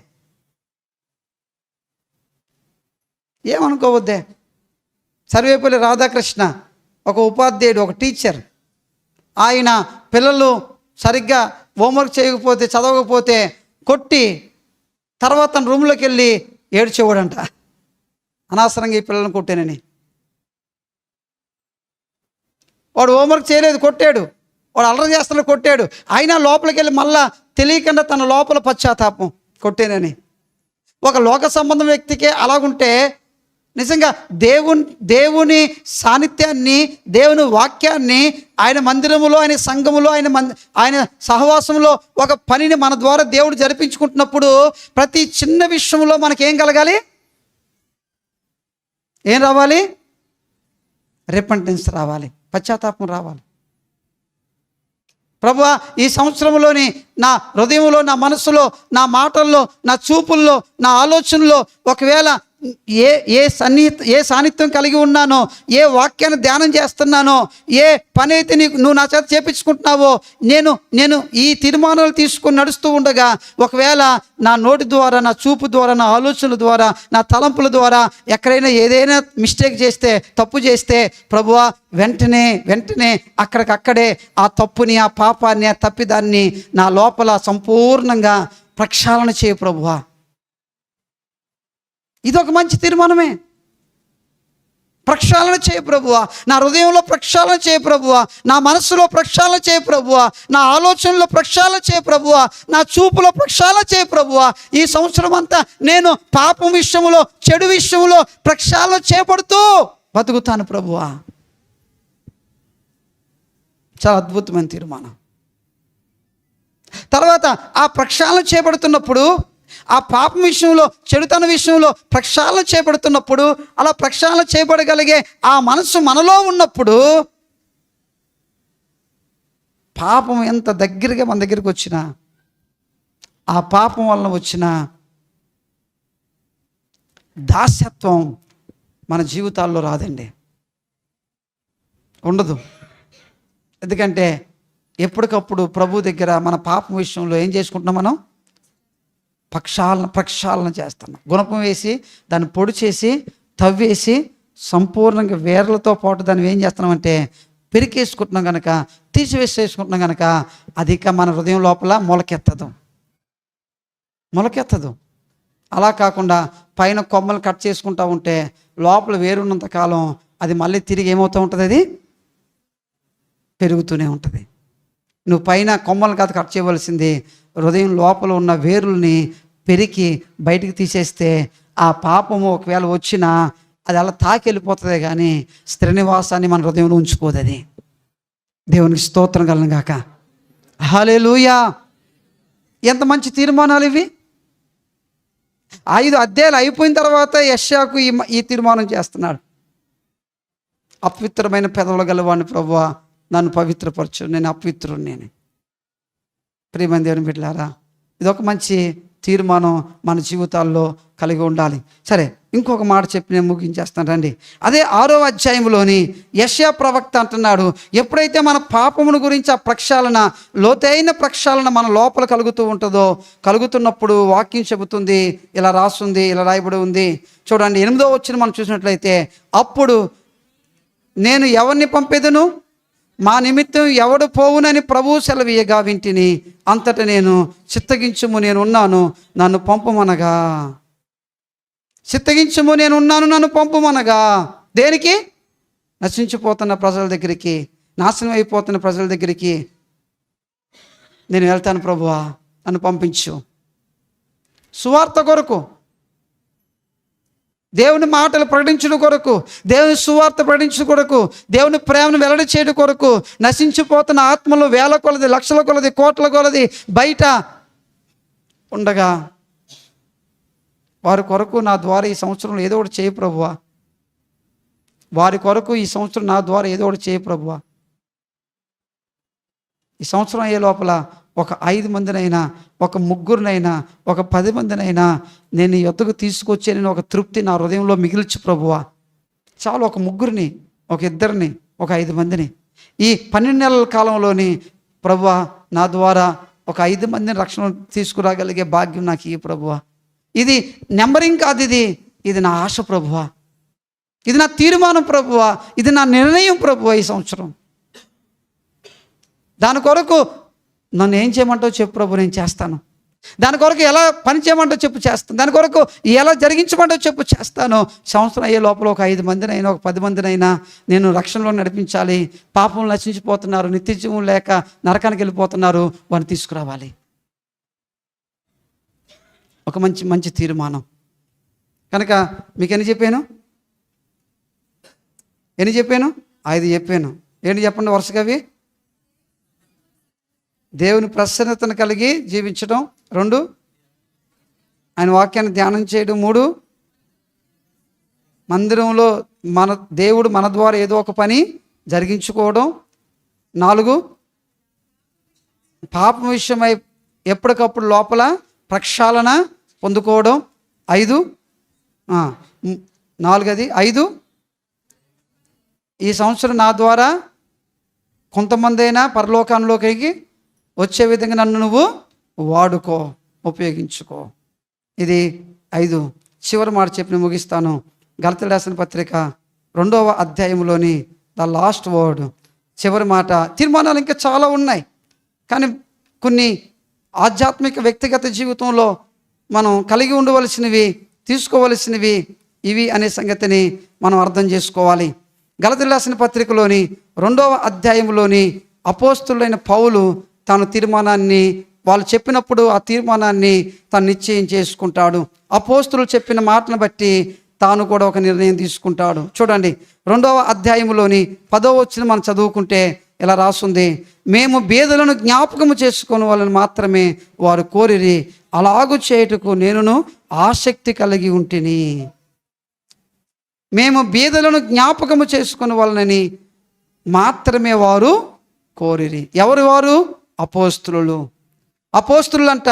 సర్వేపల్లి రాధాకృష్ణ ఒక ఉపాధ్యాయుడు, ఒక టీచర్. ఆయన పిల్లలు సరిగ్గా హోంవర్క్ చేయకపోతే, చదవకపోతే కొట్టి తర్వాత తన రూమ్లోకి వెళ్ళి ఏడ్చేవాడంట, అనవసరంగా ఈ పిల్లలను కొట్టానని. వాడు హోంవర్క్ చేయలేదు, కొట్టాడు. వాడు అల్లరి చేస్తున్నాడు, కొట్టాడు. అయినా లోపలికి వెళ్ళి మళ్ళా తెలియకుండా తన లోపల పశ్చాత్తాపం, కొట్టానని. ఒక లోక సంబంధం వ్యక్తికే అలాగుంటే నిజంగా దేవుని సాన్నిధ్యాన్ని, దేవుని వాక్యాన్ని, ఆయన మందిరములో, ఆయన సంఘములో, ఆయన సహవాసంలో ఒక పనిని మన ద్వారా దేవుడు జరిపించుకుంటున్నప్పుడు ప్రతి చిన్న విషయంలో మనకేం కలగాలి? ఏం రావాలి? రిపెంటెన్స్ రావాలి, పశ్చాత్తాపం రావాలి. ప్రభువా, ఈ సంవత్సరంలోని నా హృదయంలో, నా మనసులో, నా మాటల్లో, నా చూపుల్లో, నా ఆలోచనలో ఒకవేళ ఏ సాన్నిధ్యం కలిగి ఉన్నానో, ఏ వాక్యాన్ని ధ్యానం చేస్తున్నానో, ఏ పని అయితే నువ్వు నా చేత చేపించుకుంటున్నావో, నేను ఈ తీర్మానాలు తీసుకొని నడుస్తూ ఉండగా ఒకవేళ నా నోటి ద్వారా, నా చూపు ద్వారా, నా ఆలోచనల ద్వారా, నా తలంపుల ద్వారా ఎక్కడైనా ఏదైనా మిస్టేక్ చేస్తే, తప్పు చేస్తే, ప్రభువా వెంటనే అక్కడికక్కడే ఆ తప్పుని, ఆ పాపాన్ని, ఆ తప్పిదాన్ని నా లోపల సంపూర్ణంగా ప్రక్షాళన చేయ ప్రభువా. ఇదొక మంచి తీర్మానమే. ప్రక్షాళన చేయ ప్రభువా, నా హృదయంలో ప్రక్షాళన చేయ ప్రభువా, నా మనస్సులో ప్రక్షాళన చేయ ప్రభువా, నా ఆలోచనలో ప్రక్షాళన చేయ ప్రభువా, నా చూపులో ప్రక్షాళన చేయ ప్రభువా. ఈ సంవత్సరం అంతా నేను పాపం విషయంలో, చెడు విషయంలో ప్రక్షాళన చేయబడుతూ బతుకుతాను ప్రభువా. చాలా అద్భుతమైన తీర్మానం. తర్వాత ఆ ప్రక్షాళన చేయబడుతున్నప్పుడు, ఆ పాపం విషయంలో, చెడుతన విషయంలో ప్రక్షాళన చేయబడుతున్నప్పుడు, అలా ప్రక్షాళన చేయబడగలిగే ఆ మనసు మనలో ఉన్నప్పుడు, పాపం ఎంత దగ్గరగా మన దగ్గరికి వచ్చినా, ఆ పాపం వలన వచ్చిన దాస్యత్వం మన జీవితాల్లో రాదండి, ఉండదు. ఎందుకంటే ఎప్పటికప్పుడు ప్రభు దగ్గర మన పాపం విషయంలో ఏం చేసుకుంటున్నాం? మనం ప్రక్షాళన చేస్తున్నాం. గుణపం వేసి దాన్ని పొడి చేసి తవ్వేసి సంపూర్ణంగా వేర్లతో పాటు దాన్ని ఏం చేస్తున్నామంటే పెరికేసుకుంటున్నాం కనుక, తీసివేసేసుకుంటున్నాం కనుక అది ఇక మన హృదయం లోపల మొలకెత్తదు. అలా కాకుండా పైన కొమ్మలు కట్ చేసుకుంటూ ఉంటే లోపల వేరున్నంత కాలం అది మళ్ళీ తిరిగి ఏమవుతూ ఉంటుంది? అది పెరుగుతూనే ఉంటుంది. నువ్వు పైన కొమ్మలు కాదు కట్ చేయవలసింది, హృదయం లోపల ఉన్న వేరుల్ని పెరికి బయటికి తీసేస్తే ఆ పాపము ఒకవేళ వచ్చినా అది అలా తాకి వెళ్ళిపోతుంది, కానీ స్థిర నివాసాన్ని మన హృదయంలో ఉంచుకోదు. అది దేవునికి స్తోత్రం కలను గాక. హల్లెలూయా. ఎంత మంచి తీర్మానాలు ఇవి. 5 అధ్యాయాలు అయిపోయిన తర్వాత యెషయాకు ఈ తీర్మానం చేస్తున్నాడు. అపవిత్రమైన పెదవులు గలవాడిని ప్రభువా, నన్ను పవిత్రపరచు, నేను అపవిత్రుడు. నేను ప్రియమైన దేవుని బిడ్డలారా, ఇదొక మంచి తీర్మానం మన జీవితాల్లో కలిగి ఉండాలి. సరే, ఇంకొక మాట చెప్పి నేను ముగించేస్తాను రండి. అదే 6వ అధ్యాయంలోని యెషయా ప్రవక్త అంటున్నాడు, ఎప్పుడైతే మన పాపమును గురించి ఆ ప్రక్షాళన, లోతైన ప్రక్షాళన మన లోపల కలుగుతూ ఉంటుందో, కలుగుతున్నప్పుడు వాక్యం చెబుతుంది, ఇలా రాస్తుంది, ఇలా రాయబడి ఉంది. చూడండి 8వ వచనం మనం చూసినట్లయితే, అప్పుడు నేను ఎవరిని పంపెదను, మా నిమిత్తం ఎవడు పోవునని ప్రభువు సెలవీయగా వింటిని. అంతట నేను చిత్తగించుము, నేను ఉన్నాను, నన్ను పంపుమనగా. చిత్తగించుము, నేను ఉన్నాను, నన్ను పంపుమనగా. దేనికి? నశించిపోతున్న ప్రజల దగ్గరికి, నాశనం అయిపోతున్న ప్రజల దగ్గరికి నేను వెళ్తాను ప్రభువా, నన్ను పంపించు. సువార్త కొరకు, దేవుని మాటలు ప్రకటించడం కొరకు, దేవుని సువార్త ప్రకటించడం కొరకు, దేవుని ప్రేమను వెల్లడి చేయడం కొరకు నశించిపోతున్న ఆత్మలు వేల కొలది, లక్షల కొలది, కోట్ల కొలది బయట ఉండగా, వారి కొరకు నా ద్వారా ఈ సంవత్సరంలో ఏదో ఒకటి చేయి ప్రభువా, వారి కొరకు ఈ సంవత్సరం నా ద్వారా ఏదో ఒకటి చేయి ప్రభువా. ఈ సంవత్సరం అయ్యే లోపల ఒక 5 మందినైనా, ఒక 3గురినైనా, ఒక 10 మందినైనా నేను ఈ యొద్దకు తీసుకొచ్చే నేను ఒక తృప్తి నా హృదయంలో మిగిల్చు ప్రభువా. చాలు, ఒక 3గురిని, ఒక 2ని, ఒక 5 మందిని ఈ 12 నెలల కాలంలోని ప్రభువా, నా ద్వారా ఒక 5 మందిని రక్షణ తీసుకురాగలిగే భాగ్యం నాకు ఈ ప్రభువా. ఇది నెంబరింగ్ కాదు, ఇది నా ఆశ ప్రభువా, ఇది నా తీర్మానం ప్రభువా, ఇది నా నిర్ణయం ప్రభువా. ఈ సంవత్సరం దాని కొరకు నన్ను ఏం చేయమంటావు చెప్పు ప్రభు, నేను చేస్తాను. దాని కొరకు ఎలా పని చేయమంటావు చెప్పు, చేస్తాను. దాని కొరకు ఎలా జరిగించమంటావు చెప్పు, చేస్తాను. సంవత్సరం అయ్యే లోపల ఒక 5 మందినైనా, ఒక 10 మందినైనా నేను రక్షణలో నడిపించాలి. పాపం నశించిపోతున్నారు, నిత్య జీవం లేక నరకానికి వెళ్ళిపోతున్నారు, వారిని తీసుకురావాలి. ఒక మంచి తీర్మానం. కనుక మీకు ఎన్ని చెప్పాను? 5 చెప్పాను. ఏంటి చెప్పండి వరుసగా అవి? దేవుని ప్రసన్నతను కలిగి జీవించడం, 2 ఆయన వాక్యాన్ని ధ్యానం చేయడం, 3 మందిరంలో దేవుడు మన ద్వారా ఏదో ఒక పని జరిగించుకోవడం, 4 పాపం విషయమై ఎప్పటికప్పుడు లోపల ప్రక్షాళన పొందుకోవడం, 5 ఈ సంవత్సరం నా ద్వారా కొంతమంది అయినా పరలోకంలోకి వచ్చే విధంగా నన్ను నువ్వు వాడుకో, ఉపయోగించుకో. ఇది 5. చివరి మాట చెప్పి ముగిస్తాను. గలతీయులకు రాసిన పత్రిక 2వ అధ్యాయంలోని ద లాస్ట్ వర్డ్, చివరి మాట. తీర్మానాలు ఇంకా చాలా ఉన్నాయి, కానీ కొన్ని ఆధ్యాత్మిక వ్యక్తిగత జీవితంలో మనం కలిగి ఉండవలసినవి, తీసుకోవలసినవి ఇవి అనే సంగతిని మనం అర్థం చేసుకోవాలి. గలతీయులకు రాసిన పత్రికలోని 2వ అధ్యాయంలోని అపోస్తులైన పౌలు తాను తీర్మానాన్ని, వాళ్ళు చెప్పినప్పుడు ఆ తీర్మానాన్ని తాను నిశ్చయం చేసుకుంటాడు. అపోస్తులు చెప్పిన మాటను బట్టి తాను కూడా ఒక నిర్ణయం తీసుకుంటాడు. చూడండి 2వ అధ్యాయంలోని 10వ వచనం మనం చదువుకుంటే ఇలా రాస్తుంది, మేము బీదలను జ్ఞాపకము చేసుకొని వాళ్ళని మాత్రమే వారు కోరిరి, అలాగూ చేయుటకు నేనును ఆసక్తి కలిగి ఉంటిని. మేము బీదలను జ్ఞాపకము చేసుకొని వాళ్ళని మాత్రమే వారు కోరిరి. ఎవరు వారు? అపోస్తులు అంట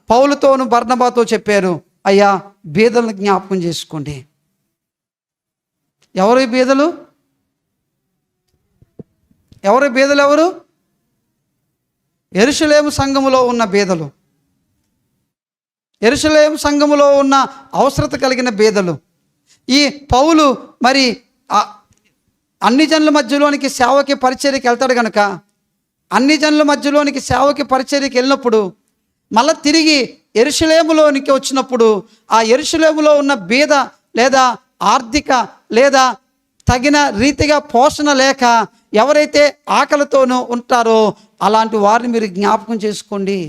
పౌలుతోను బర్నబాతో చెప్పారు, అయ్యా బీదలను జ్ఞాపకం చేసుకోండి. ఎవరు ఈ బీదలు? ఎవరు? యెరూషలేము సంఘములో ఉన్న బీదలు, యెరూషలేము సంఘములో ఉన్న అవసరత కలిగిన బీదలు. ఈ పౌలు మరి అన్ని జనుల మధ్యలోనికి సేవకి పరిచర్యకి వెళ్తాడు కనుక, అన్ని జనుల మధ్యలోనికి సేవకి పరిచర్యకి వెళ్ళినప్పుడు మళ్ళీ తిరిగి యెరూషలేములోనికి వచ్చినప్పుడు ఆ యెరూషలేములో ఉన్న బీద లేదా ఆర్థిక లేదా తగిన రీతిగా పోషణ లేక ఎవరైతే ఆకలితోనూ ఉంటారో అలాంటి వారిని మీరు జ్ఞాపకం చేసుకోండి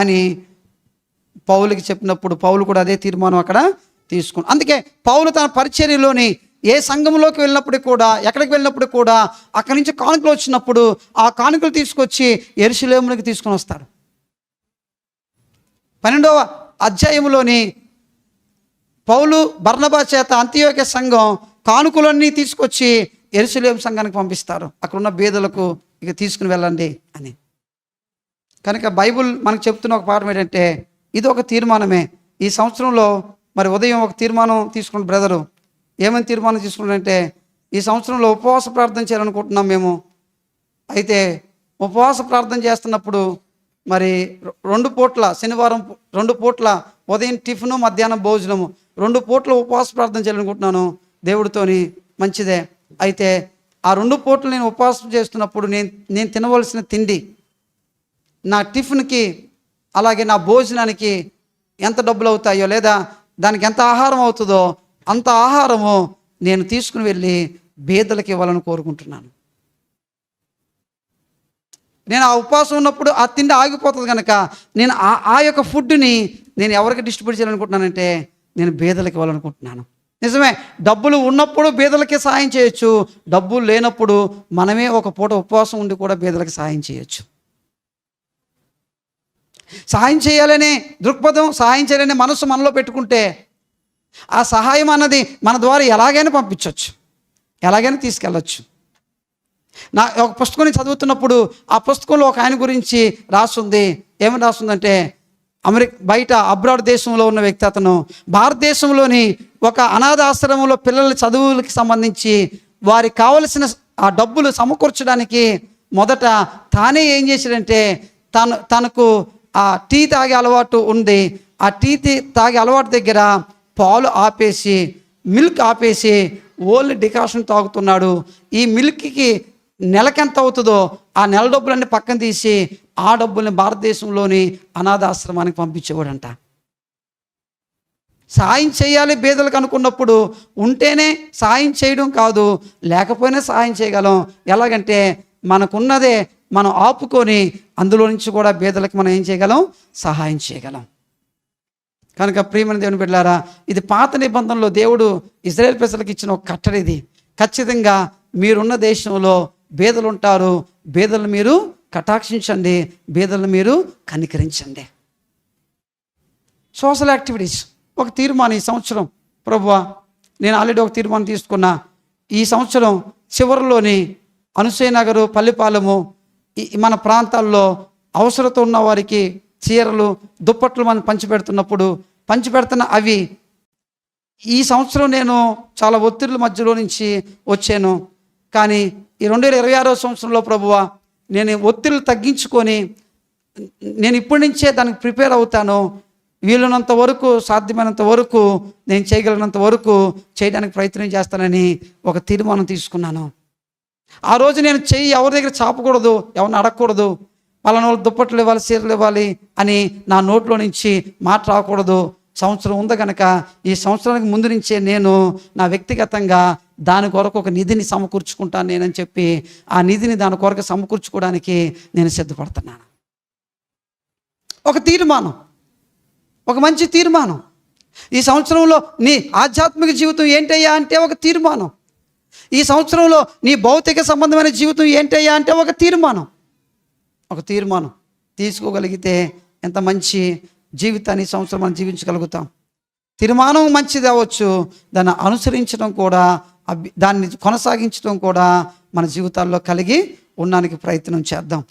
అని పౌలుకి చెప్పినప్పుడు పౌలు కూడా అదే తీర్మానం అక్కడ తీసుకుని. అందుకే పౌలు తన పరిచర్యలోని ఏ సంఘంలోకి వెళ్ళినప్పుడు కూడా, ఎక్కడికి వెళ్ళినప్పుడు కూడా అక్కడి నుంచి కానుకలు వచ్చినప్పుడు ఆ కానుకలు తీసుకొచ్చి యెరూషలేములోకి తీసుకొని వస్తాడు. 12వ అధ్యాయంలోని పౌలు బర్నబా చేత అంతియోక్య సంఘం కానుకలన్నీ తీసుకొచ్చి యెరూషలేము సంఘానికి పంపిస్తారు. అక్కడున్న బీదలకు ఇక తీసుకుని వెళ్ళండి అని. కనుక బైబుల్ మనకు చెప్తున్న ఒక పాఠం ఏంటంటే ఇది ఒక తీర్మానమే. ఈ సంవత్సరంలో మరి ఉదయం ఒక తీర్మానం తీసుకున్న బ్రదరు ఏమని తీర్మానం తీసుకున్నాడంటే ఈ సంవత్సరంలో ఉపవాస ప్రార్థన చేయాలనుకుంటున్నాం మేము. అయితే ఉపవాస ప్రార్థన చేస్తున్నప్పుడు మరి 2 పూట్ల శనివారం 2 పూట్ల ఉదయం టిఫిను మధ్యాహ్నం భోజనము 2 పూట్ల ఉపవాస ప్రార్థన చేయాలనుకుంటున్నాను దేవుడితోని. మంచిదే. అయితే ఆ 2 పూటలు నేను ఉపవాసం చేస్తున్నప్పుడు నేను తినవలసిన తిండి, నా టిఫిన్కి అలాగే నా భోజనానికి ఎంత డబ్బులు అవుతాయో లేదా దానికి ఎంత ఆహారం అవుతుందో అంత ఆహారము నేను తీసుకుని వెళ్ళి బీదలకు ఇవ్వాలని కోరుకుంటున్నాను. నేను ఆ ఉపవాసం ఉన్నప్పుడు ఆ తిండి ఆగిపోతుంది కనుక నేను ఆ యొక్క ఫుడ్ని నేను ఎవరికి డిస్ట్రిబ్యూట్ చేయాలనుకుంటున్నానంటే నేను బీదలకు ఇవ్వాలనుకుంటున్నాను. నిజమే, డబ్బులు ఉన్నప్పుడు బీదలకి సహాయం చేయొచ్చు, డబ్బులు లేనప్పుడు మనమే ఒక పూట ఉపవాసం ఉండి కూడా బీదలకి సహాయం చేయొచ్చు. సహాయం చేయాలనే దృక్పథం, సహాయం చేయాలనే మనసు మనలో పెట్టుకుంటే ఆ సహాయం అన్నది మన ద్వారా ఎలాగైనా పంపించవచ్చు, ఎలాగైనా తీసుకెళ్ళచ్చు. నా ఒక పుస్తకం చదువుతున్నప్పుడు ఆ పుస్తకంలో ఒక ఆయన గురించి రాస్తుంది. ఏమని రాస్తుందంటే బయట అబ్రాడ్ దేశంలో ఉన్న వ్యక్తి అతను భారతదేశంలోని ఒక అనాథ ఆశ్రమంలో పిల్లల చదువులకి సంబంధించి వారికి కావలసిన ఆ డబ్బులు సమకూర్చడానికి మొదట తానే ఏం చేశాడంటే తనకు ఆ టీ తాగే అలవాటు ఉంది. ఆ టీ తాగే అలవాటు దగ్గర పాలు ఆపేసి మిల్క్ ఆపేసి ఓన్లీ డికాషన్ తాగుతున్నాడు. ఈ మిల్క్కి నెలకెంత అవుతుందో ఆ నెల డబ్బులన్నీ పక్కన తీసి ఆ డబ్బుల్ని భారతదేశంలోని అనాథాశ్రమానికి పంపించేవాడంట. సాయం చేయాలి బీదలకు అనుకున్నప్పుడు ఉంటేనే సాయం చేయడం కాదు, లేకపోయినా సాయం చేయగలం. ఎలాగంటే మనకున్నదే మనం ఆపుకొని అందులో నుంచి కూడా బీదలకు మనం ఏం చేయగలం, సహాయం చేయగలం. కనుక ప్రియమైన దేవుని బిడ్డలారా, ఇది పాత నిబంధనలో దేవుడు ఇశ్రాయేల్ ప్రజలకు ఇచ్చిన ఒక కట్టడి. ఇది ఖచ్చితంగా మీరున్న దేశంలో బీదలు ఉంటారు, బీదలను మీరు కటాక్షించండి, బీదలను మీరు కనికరించండి. సోషల్ యాక్టివిటీస్ ఒక తీర్మానం. ఈ సంవత్సరం ప్రభువా నేను ఆల్రెడీ ఒక తీర్మానం తీసుకున్నా. ఈ సంవత్సరం చివరిలోని అనసూయ నగరు, పల్లిపాలెము మన ప్రాంతాల్లో అవసరత ఉన్న వారికి చీరలు, దుప్పట్లు మనం పంచిపెడుతున్న అవి ఈ సంవత్సరం నేను చాలా ఒత్తిడిల మధ్యలో నుంచి వచ్చాను. కానీ ఈ 2026 సంవత్సరంలో ప్రభువా నేను ఒత్తిడిలు తగ్గించుకొని నేను ఇప్పటి నుంచే దానికి ప్రిపేర్ అవుతాను. వీలున్నంత వరకు, సాధ్యమైనంత వరకు, నేను చేయగలిగినంత వరకు చేయడానికి ప్రయత్నం చేస్తానని ఒక తీర్మానం తీసుకున్నాను. ఆ రోజు నేను చెయ్యి ఎవరి దగ్గర చాపకూడదు, ఎవరిని అడగకూడదు, వాళ్ళని వాళ్ళు దుప్పట్లు ఇవ్వాలి, చీరలు ఇవ్వాలి అని నా నోట్లో నుంచి మాట రాకూడదు. సంవత్సరం ఉంది కనుక ఈ సంవత్సరానికి ముందు నుంచే నేను నా వ్యక్తిగతంగా దాని కొరకు ఒక నిధిని సమకూర్చుకుంటాను నేనని చెప్పి ఆ నిధిని దాని కొరకు సమకూర్చుకోవడానికి నేను సిద్ధపడుతున్నాను. ఒక తీర్మానం, ఒక మంచి తీర్మానం. ఈ సంవత్సరంలో నీ ఆధ్యాత్మిక జీవితం ఏంటయ్యా అంటే ఒక తీర్మానం. ఈ సంవత్సరంలో నీ భౌతిక సంబంధమైన జీవితం ఏంటయ్యా అంటే ఒక తీర్మానం. ఒక తీర్మానం తీసుకోగలిగితే ఎంత మంచి జీవితాన్ని ఈ సంవత్సరం మనం జీవించగలుగుతాం. తీర్మానం మంచిది అవ్వచ్చు, దాన్ని అనుసరించడం కూడా, దాన్ని కొనసాగించడం కూడా మన జీవితాల్లో కలిగి ఉండడానికి ప్రయత్నం చేద్దాం.